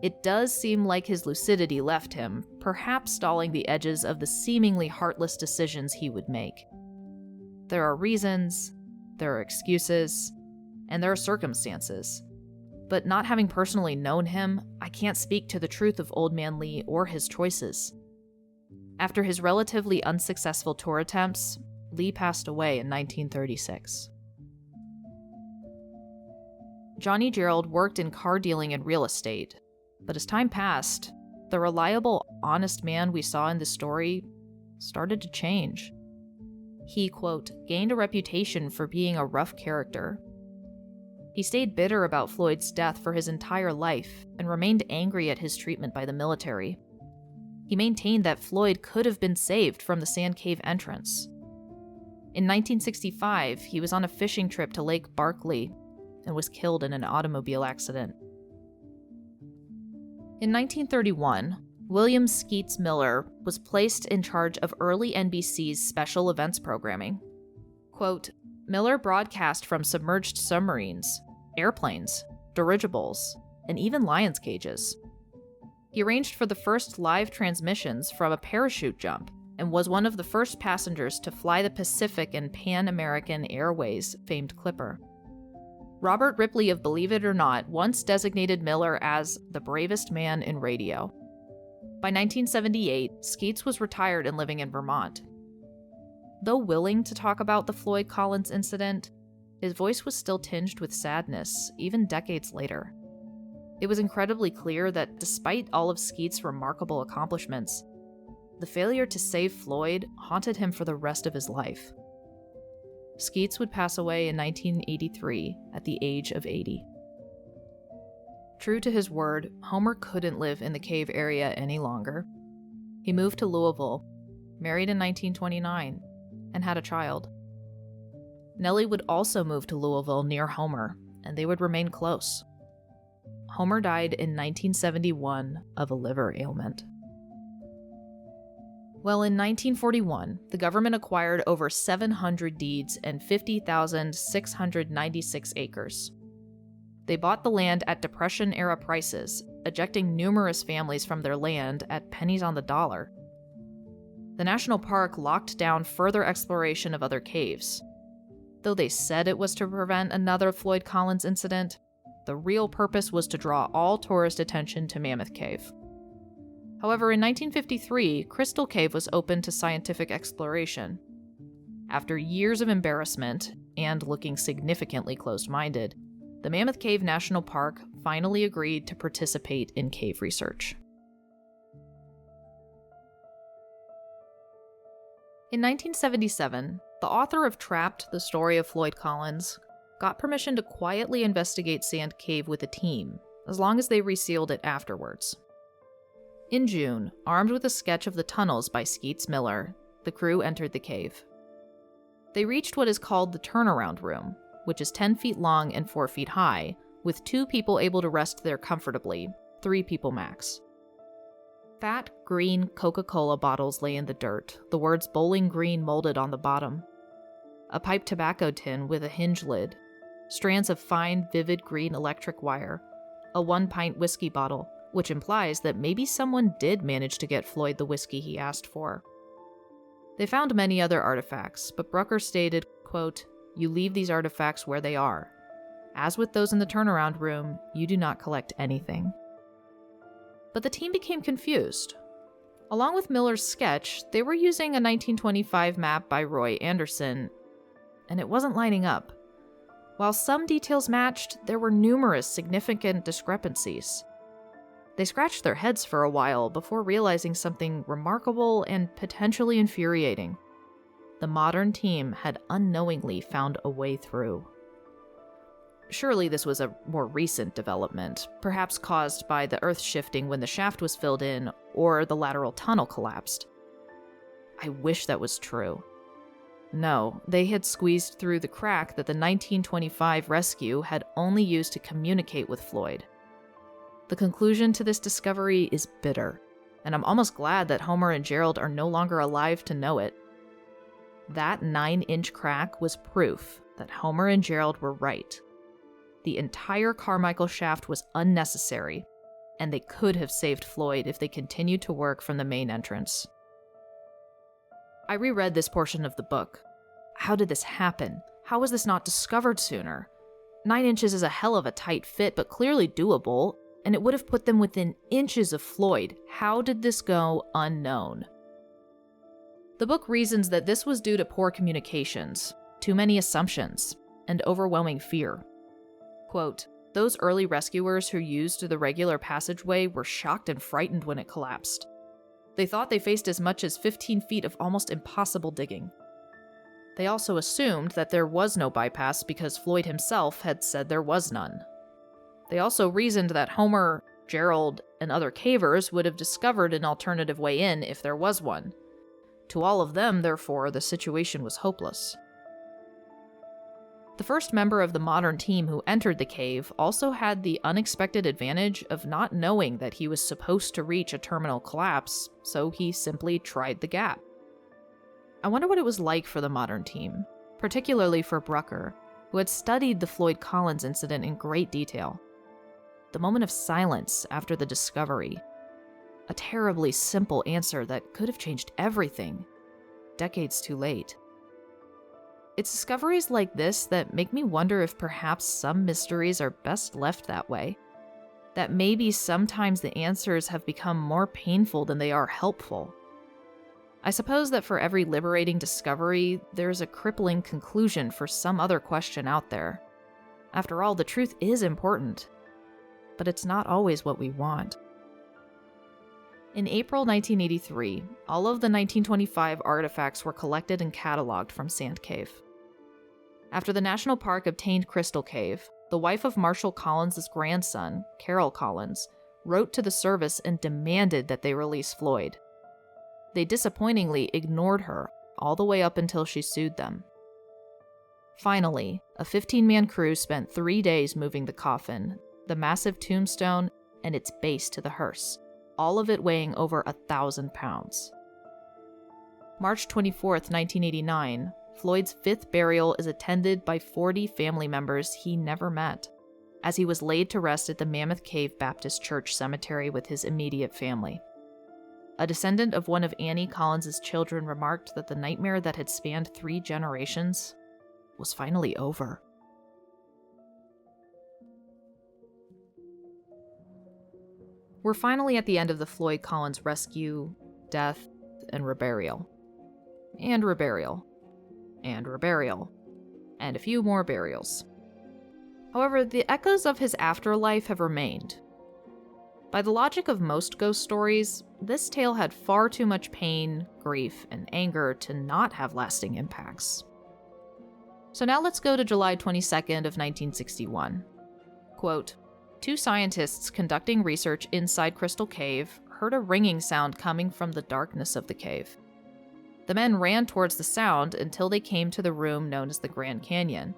It does seem like his lucidity left him, perhaps stalling the edges of the seemingly heartless decisions he would make. There are reasons, there are excuses, and there are circumstances. But not having personally known him, I can't speak to the truth of Old Man Lee or his choices. After his relatively unsuccessful tour attempts, Lee passed away in 1936. Johnny Gerald worked in car dealing and real estate, but as time passed, the reliable, honest man we saw in this story started to change. He, quote, gained a reputation for being a rough character. He stayed bitter about Floyd's death for his entire life and remained angry at his treatment by the military. He maintained that Floyd could have been saved from the sand cave entrance. In 1965, he was on a fishing trip to Lake Barkley and was killed in an automobile accident. In 1931, William Skeets Miller was placed in charge of early NBC's special events programming. Quote, Miller broadcast from submerged submarines, airplanes, dirigibles, and even lions' cages. He arranged for the first live transmissions from a parachute jump and was one of the first passengers to fly the Pacific and Pan American Airways' famed Clipper. Robert Ripley of Believe It or Not once designated Miller as the bravest man in radio. By 1978, Skeets was retired and living in Vermont. Though willing to talk about the Floyd Collins incident, his voice was still tinged with sadness, even decades later. It was incredibly clear that despite all of Skeets' remarkable accomplishments, the failure to save Floyd haunted him for the rest of his life. Skeets would pass away in 1983 at the age of 80. True to his word, Homer couldn't live in the cave area any longer. He moved to Louisville, married in 1929, and had a child. Nellie would also move to Louisville near Homer, and they would remain close. Homer died in 1971 of a liver ailment. Well, in 1941, the government acquired over 700 deeds and 50,696 acres. They bought the land at Depression-era prices, ejecting numerous families from their land at pennies on the dollar. The national park locked down further exploration of other caves. Though they said it was to prevent another Floyd Collins incident, the real purpose was to draw all tourist attention to Mammoth Cave. However, in 1953, Crystal Cave was opened to scientific exploration. After years of embarrassment, and looking significantly closed-minded, the Mammoth Cave National Park finally agreed to participate in cave research. In 1977, the author of Trapped, the Story of Floyd Collins, got permission to quietly investigate Sand Cave with a team, as long as they resealed it afterwards. In June, armed with a sketch of the tunnels by Skeets Miller, the crew entered the cave. They reached what is called the turnaround room, which is 10 feet long and 4 feet high, with 2 people able to rest there comfortably, 3 people max. Fat, green Coca-Cola bottles lay in the dirt, the words Bowling Green molded on the bottom. A pipe tobacco tin with a hinge lid, strands of fine, vivid green electric wire, a 1-pint whiskey bottle, which implies that maybe someone did manage to get Floyd the whiskey he asked for. They found many other artifacts, but Brucker stated, quote, "You leave these artifacts where they are. As with those in the turnaround room, you do not collect anything." But the team became confused. Along with Miller's sketch, they were using a 1925 map by Roy Anderson, and it wasn't lining up. While some details matched, there were numerous significant discrepancies. They scratched their heads for a while before realizing something remarkable and potentially infuriating. The modern team had unknowingly found a way through. Surely this was a more recent development, perhaps caused by the earth shifting when the shaft was filled in or the lateral tunnel collapsed. I wish that was true. No, they had squeezed through the crack that the 1925 rescue had only used to communicate with Floyd. The conclusion to this discovery is bitter, and I'm almost glad that Homer and Gerald are no longer alive to know it. That 9-inch crack was proof that Homer and Gerald were right. The entire Carmichael shaft was unnecessary, and they could have saved Floyd if they continued to work from the main entrance. I reread this portion of the book. How did this happen? How was this not discovered sooner? 9 inches is a hell of a tight fit, but clearly doable, and it would have put them within inches of Floyd. How did this go unknown? The book reasons that this was due to poor communications, too many assumptions, and overwhelming fear. Quote, "Those early rescuers who used the regular passageway were shocked and frightened when it collapsed. They thought they faced as much as 15 feet of almost impossible digging. They also assumed that there was no bypass because Floyd himself had said there was none. They also reasoned that Homer, Gerald, and other cavers would have discovered an alternative way in if there was one. To all of them, therefore, the situation was hopeless." The first member of the modern team who entered the cave also had the unexpected advantage of not knowing that he was supposed to reach a terminal collapse, so he simply tried the gap. I wonder what it was like for the modern team, particularly for Brucker, who had studied the Floyd Collins incident in great detail. The moment of silence after the discovery. A terribly simple answer that could have changed everything, decades too late. It's discoveries like this that make me wonder if perhaps some mysteries are best left that way. That maybe sometimes the answers have become more painful than they are helpful. I suppose that for every liberating discovery, there's a crippling conclusion for some other question out there. After all, the truth is important, but it's not always what we want. In April 1983, all of the 1925 artifacts were collected and cataloged from Sand Cave. After the national park obtained Crystal Cave, the wife of Marshall Collins' grandson, Carol Collins, wrote to the service and demanded that they release Floyd. They disappointingly ignored her all the way up until she sued them. Finally, a 15-man crew spent 3 days moving the coffin, the massive tombstone, and its base to the hearse, all of it weighing over 1,000 pounds. March 24th, 1989, Floyd's fifth burial is attended by 40 family members he never met, as he was laid to rest at the Mammoth Cave Baptist Church Cemetery with his immediate family. A descendant of one of Annie Collins' children remarked that the nightmare that had spanned 3 generations was finally over. We're finally at the end of the Floyd Collins rescue, death, and reburial. And reburial. And reburial. And a few more burials. However, the echoes of his afterlife have remained. By the logic of most ghost stories, this tale had far too much pain, grief, and anger to not have lasting impacts. So now let's go to July 22nd of 1961. Quote, 2 scientists conducting research inside Crystal Cave heard a ringing sound coming from the darkness of the cave. The men ran towards the sound until they came to the room known as the Grand Canyon.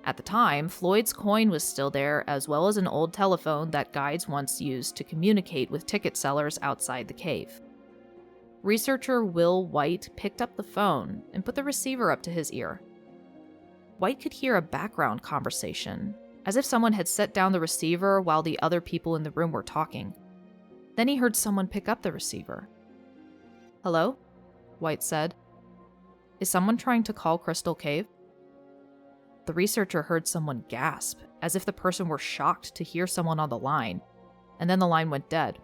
At the time, Floyd's coin was still there, as well as an old telephone that guides once used to communicate with ticket sellers outside the cave. Researcher Will White picked up the phone and put the receiver up to his ear. White could hear a background conversation, as if someone had set down the receiver while the other people in the room were talking. Then he heard someone pick up the receiver. "Hello?" White said. "Is someone trying to call Crystal Cave?" The researcher heard someone gasp, as if the person were shocked to hear someone on the line, and then the line went dead.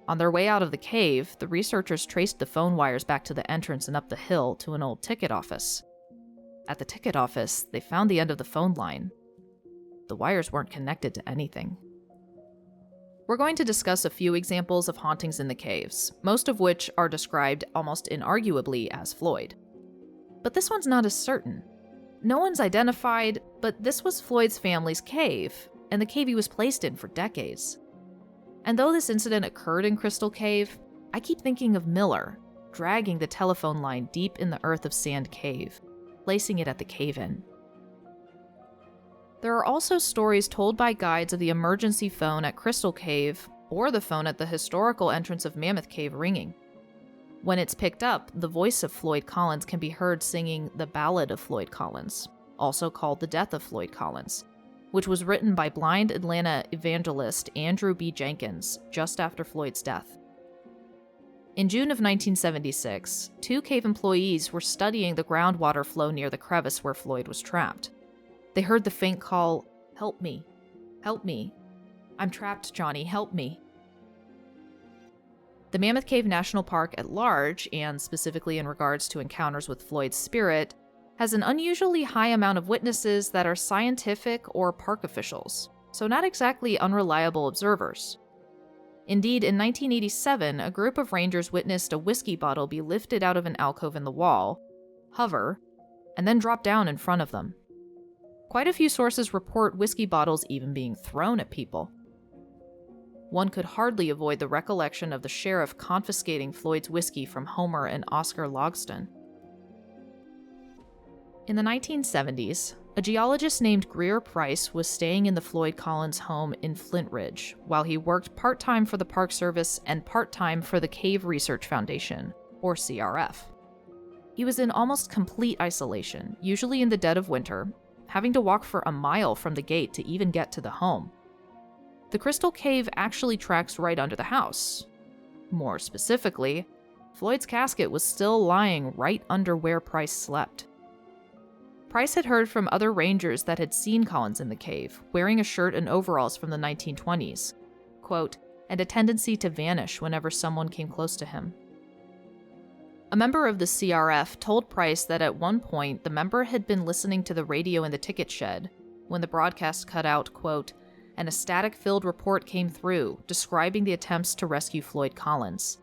On their way out of the cave, the researchers traced the phone wires back to the entrance and up the hill to an old ticket office. At the ticket office, they found the end of the phone line. The wires weren't connected to anything. We're going to discuss a few examples of hauntings in the caves, most of which are described almost inarguably as Floyd. But this one's not as certain. No one's identified, but this was Floyd's family's cave, and the cave he was placed in for decades. And though this incident occurred in Crystal Cave, I keep thinking of Miller, dragging the telephone line deep in the earth of Sand Cave, placing it at the cave-in. There are also stories told by guides of the emergency phone at Crystal Cave or the phone at the historical entrance of Mammoth Cave ringing. When it's picked up, the voice of Floyd Collins can be heard singing the Ballad of Floyd Collins, also called The Death of Floyd Collins, which was written by blind Atlanta evangelist Andrew B. Jenkins just after Floyd's death. In June of 1976, 2 cave employees were studying the groundwater flow near the crevice where Floyd was trapped. They heard the faint call, "Help me, help me. I'm trapped, Johnny, help me." The Mammoth Cave National Park at large, and specifically in regards to encounters with Floyd's spirit, has an unusually high amount of witnesses that are scientific or park officials, so not exactly unreliable observers. Indeed, in 1987, a group of rangers witnessed a whiskey bottle be lifted out of an alcove in the wall, hover, and then drop down in front of them. Quite a few sources report whiskey bottles even being thrown at people. One could hardly avoid the recollection of the sheriff confiscating Floyd's whiskey from Homer and Oscar Logston. In the 1970s, a geologist named Greer Price was staying in the Floyd Collins home in Flint Ridge while he worked part-time for the Park Service and part-time for the Cave Research Foundation, or CRF. He was in almost complete isolation, usually in the dead of winter, having to walk for a mile from the gate to even get to the home. The Crystal Cave actually tracks right under the house. More specifically, Floyd's casket was still lying right under where Price slept. Price had heard from other rangers that had seen Collins in the cave, wearing a shirt and overalls from the 1920s, quote, and a tendency to vanish whenever someone came close to him. A member of the CRF told Price that at one point the member had been listening to the radio in the ticket shed when the broadcast cut out, quote, and a static-filled report came through describing the attempts to rescue Floyd Collins.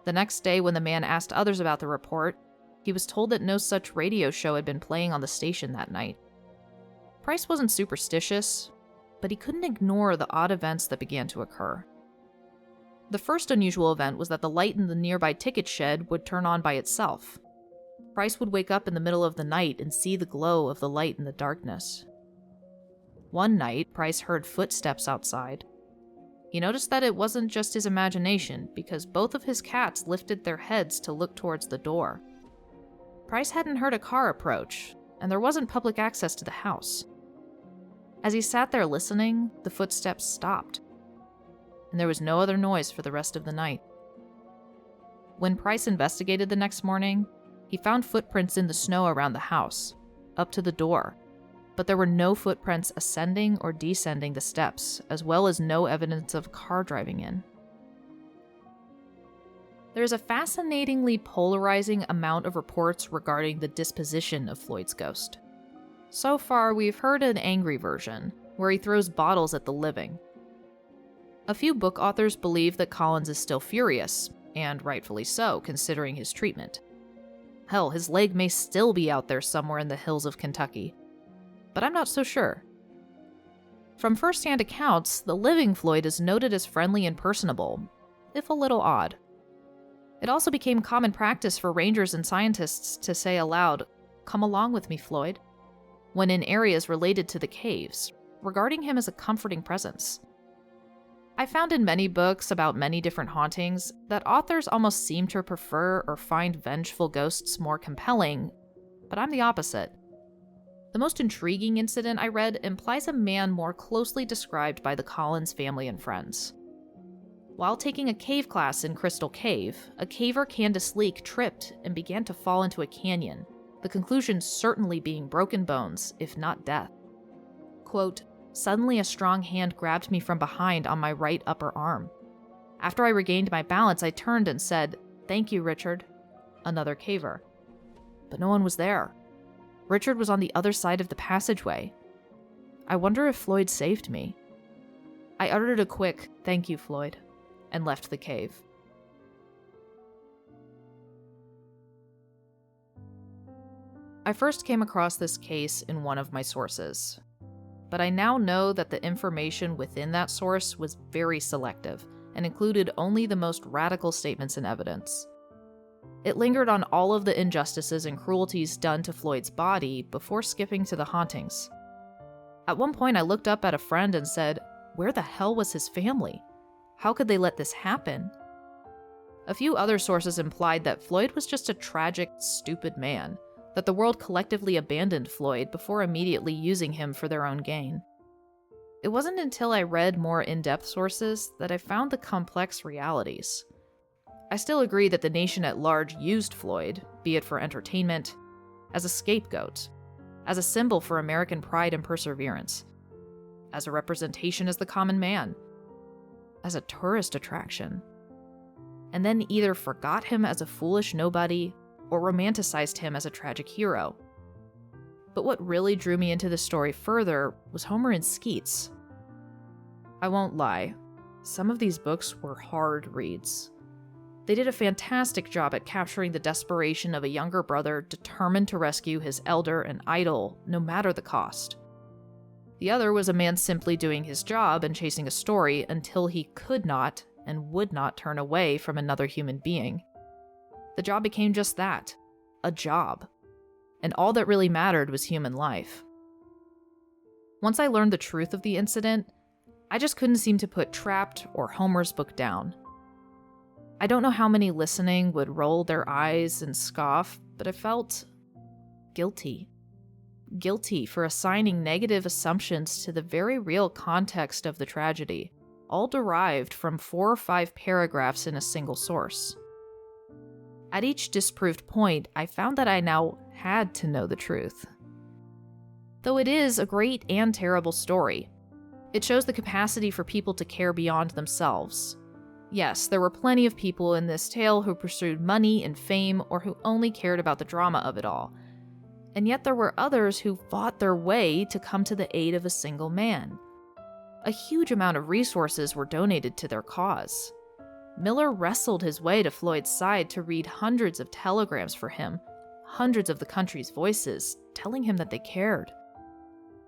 The next day, when the man asked others about the report, he was told that no such radio show had been playing on the station that night. Price wasn't superstitious, but he couldn't ignore the odd events that began to occur. The first unusual event was that the light in the nearby ticket shed would turn on by itself. Price would wake up in the middle of the night and see the glow of the light in the darkness. One night, Price heard footsteps outside. He noticed that it wasn't just his imagination, because both of his cats lifted their heads to look towards the door. Price hadn't heard a car approach, and there wasn't public access to the house. As he sat there listening, the footsteps stopped, and there was no other noise for the rest of the night. When Price investigated the next morning, he found footprints in the snow around the house, up to the door, but there were no footprints ascending or descending the steps, as well as no evidence of a car driving in. There is a fascinatingly polarizing amount of reports regarding the disposition of Floyd's ghost. So far, we've heard an angry version, where he throws bottles at the living. A few book authors believe that Collins is still furious, and rightfully so, considering his treatment. Hell, his leg may still be out there somewhere in the hills of Kentucky. But I'm not so sure. From first-hand accounts, the living Floyd is noted as friendly and personable, if a little odd. It also became common practice for rangers and scientists to say aloud, "Come along with me, Floyd," when in areas related to the caves, regarding him as a comforting presence. I found in many books about many different hauntings that authors almost seem to prefer or find vengeful ghosts more compelling, but I'm the opposite. The most intriguing incident I read implies a man more closely described by the Collins family and friends. While taking a cave class in Crystal Cave, a caver Candace Leake tripped and began to fall into a canyon, the conclusion certainly being broken bones, if not death. Quote, "Suddenly a strong hand grabbed me from behind on my right upper arm. After I regained my balance, I turned and said, 'Thank you, Richard,'" another caver. But no one was there. Richard was on the other side of the passageway. I wonder if Floyd saved me. I uttered a quick, "Thank you, Floyd," and left the cave. I first came across this case in one of my sources, but I now know that the information within that source was very selective and included only the most radical statements and evidence. It lingered on all of the injustices and cruelties done to Floyd's body before skipping to the hauntings. At one point, I looked up at a friend and said, "Where the hell was his family? How could they let this happen?" A few other sources implied that Floyd was just a tragic, stupid man, that the world collectively abandoned Floyd before immediately using him for their own gain. It wasn't until I read more in-depth sources that I found the complex realities. I still agree that the nation at large used Floyd, be it for entertainment, as a scapegoat, as a symbol for American pride and perseverance, as a representation as the common man, as a tourist attraction, and then either forgot him as a foolish nobody or romanticized him as a tragic hero. But what really drew me into the story further was Homer and Skeets. I won't lie, some of these books were hard reads. They did a fantastic job at capturing the desperation of a younger brother determined to rescue his elder and idol, no matter the cost. The other was a man simply doing his job and chasing a story until he could not and would not turn away from another human being. The job became just that, a job. And all that really mattered was human life. Once I learned the truth of the incident, I just couldn't seem to put Trapped or Homer's book down. I don't know how many listening would roll their eyes and scoff, but I felt guilty. Guilty for assigning negative assumptions to the very real context of the tragedy, all derived from 4 or 5 paragraphs in a single source. At each disproved point, I found that I now had to know the truth. Though it is a great and terrible story, it shows the capacity for people to care beyond themselves. Yes, there were plenty of people in this tale who pursued money and fame or who only cared about the drama of it all. And yet there were others who fought their way to come to the aid of a single man. A huge amount of resources were donated to their cause. Miller wrestled his way to Floyd's side to read hundreds of telegrams for him, hundreds of the country's voices, telling him that they cared.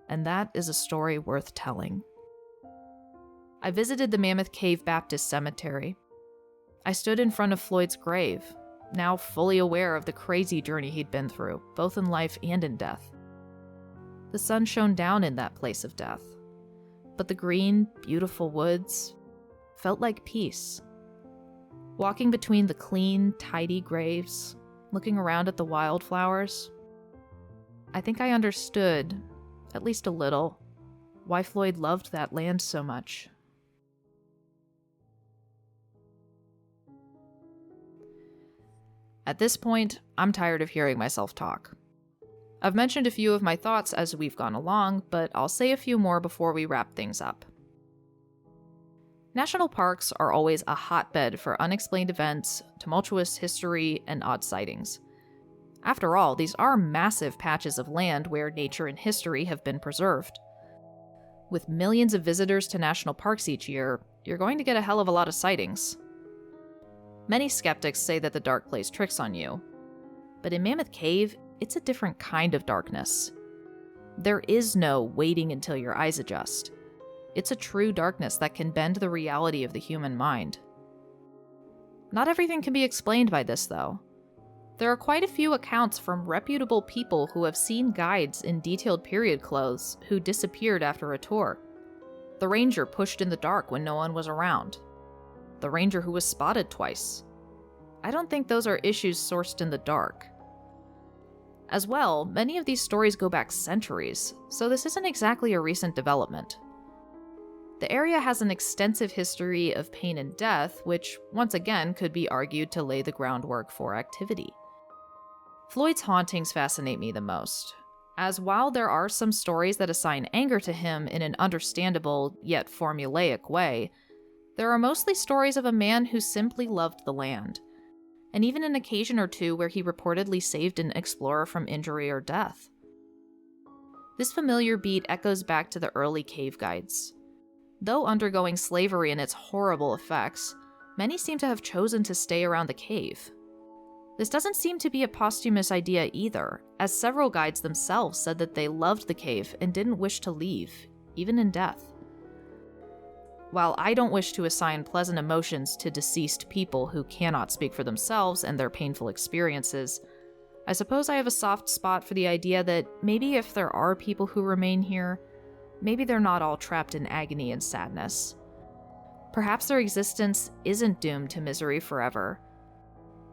And that is a story worth telling. I visited the Mammoth Cave Baptist Cemetery. I stood in front of Floyd's grave, now fully aware of the crazy journey he'd been through, both in life and in death. The sun shone down in that place of death, but the green, beautiful woods felt like peace. Walking between the clean, tidy graves, looking around at the wildflowers, I think I understood, at least a little, why Floyd loved that land so much. At this point, I'm tired of hearing myself talk. I've mentioned a few of my thoughts as we've gone along, but I'll say a few more before we wrap things up. National parks are always a hotbed for unexplained events, tumultuous history, and odd sightings. After all, these are massive patches of land where nature and history have been preserved. With millions of visitors to national parks each year, you're going to get a hell of a lot of sightings. Many skeptics say that the dark plays tricks on you. But in Mammoth Cave, it's a different kind of darkness. There is no waiting until your eyes adjust. It's a true darkness that can bend the reality of the human mind. Not everything can be explained by this, though. There are quite a few accounts from reputable people who have seen guides in detailed period clothes who disappeared after a tour. The ranger pushed in the dark when no one was around. The ranger who was spotted twice. I don't think those are issues sourced in the dark. As well, many of these stories go back centuries, so this isn't exactly a recent development. The area has an extensive history of pain and death, which once again could be argued to lay the groundwork for activity. Floyd's hauntings fascinate me the most, as while there are some stories that assign anger to him in an understandable yet formulaic way, there are mostly stories of a man who simply loved the land, and even an occasion or two where he reportedly saved an explorer from injury or death. This familiar beat echoes back to the early cave guides. Though undergoing slavery and its horrible effects, many seem to have chosen to stay around the cave. This doesn't seem to be a posthumous idea either, as several guides themselves said that they loved the cave and didn't wish to leave, even in death. While I don't wish to assign pleasant emotions to deceased people who cannot speak for themselves and their painful experiences, I suppose I have a soft spot for the idea that maybe if there are people who remain here, maybe they're not all trapped in agony and sadness. Perhaps their existence isn't doomed to misery forever.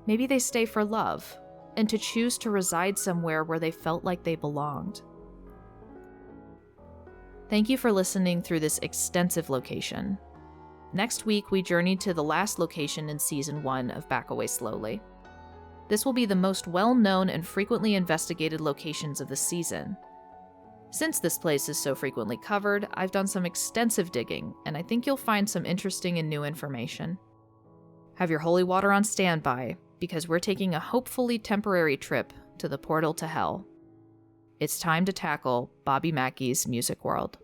Maybe they stay for love, and to choose to reside somewhere where they felt like they belonged. Thank you for listening through this extensive location. Next week, we journey to the last location in Season 1 of Back Away Slowly. This will be the most well-known and frequently investigated locations of the season. Since this place is so frequently covered, I've done some extensive digging, and I think you'll find some interesting and new information. Have your holy water on standby, because we're taking a hopefully temporary trip to the portal to hell. It's time to tackle Bobby Mackey's music world.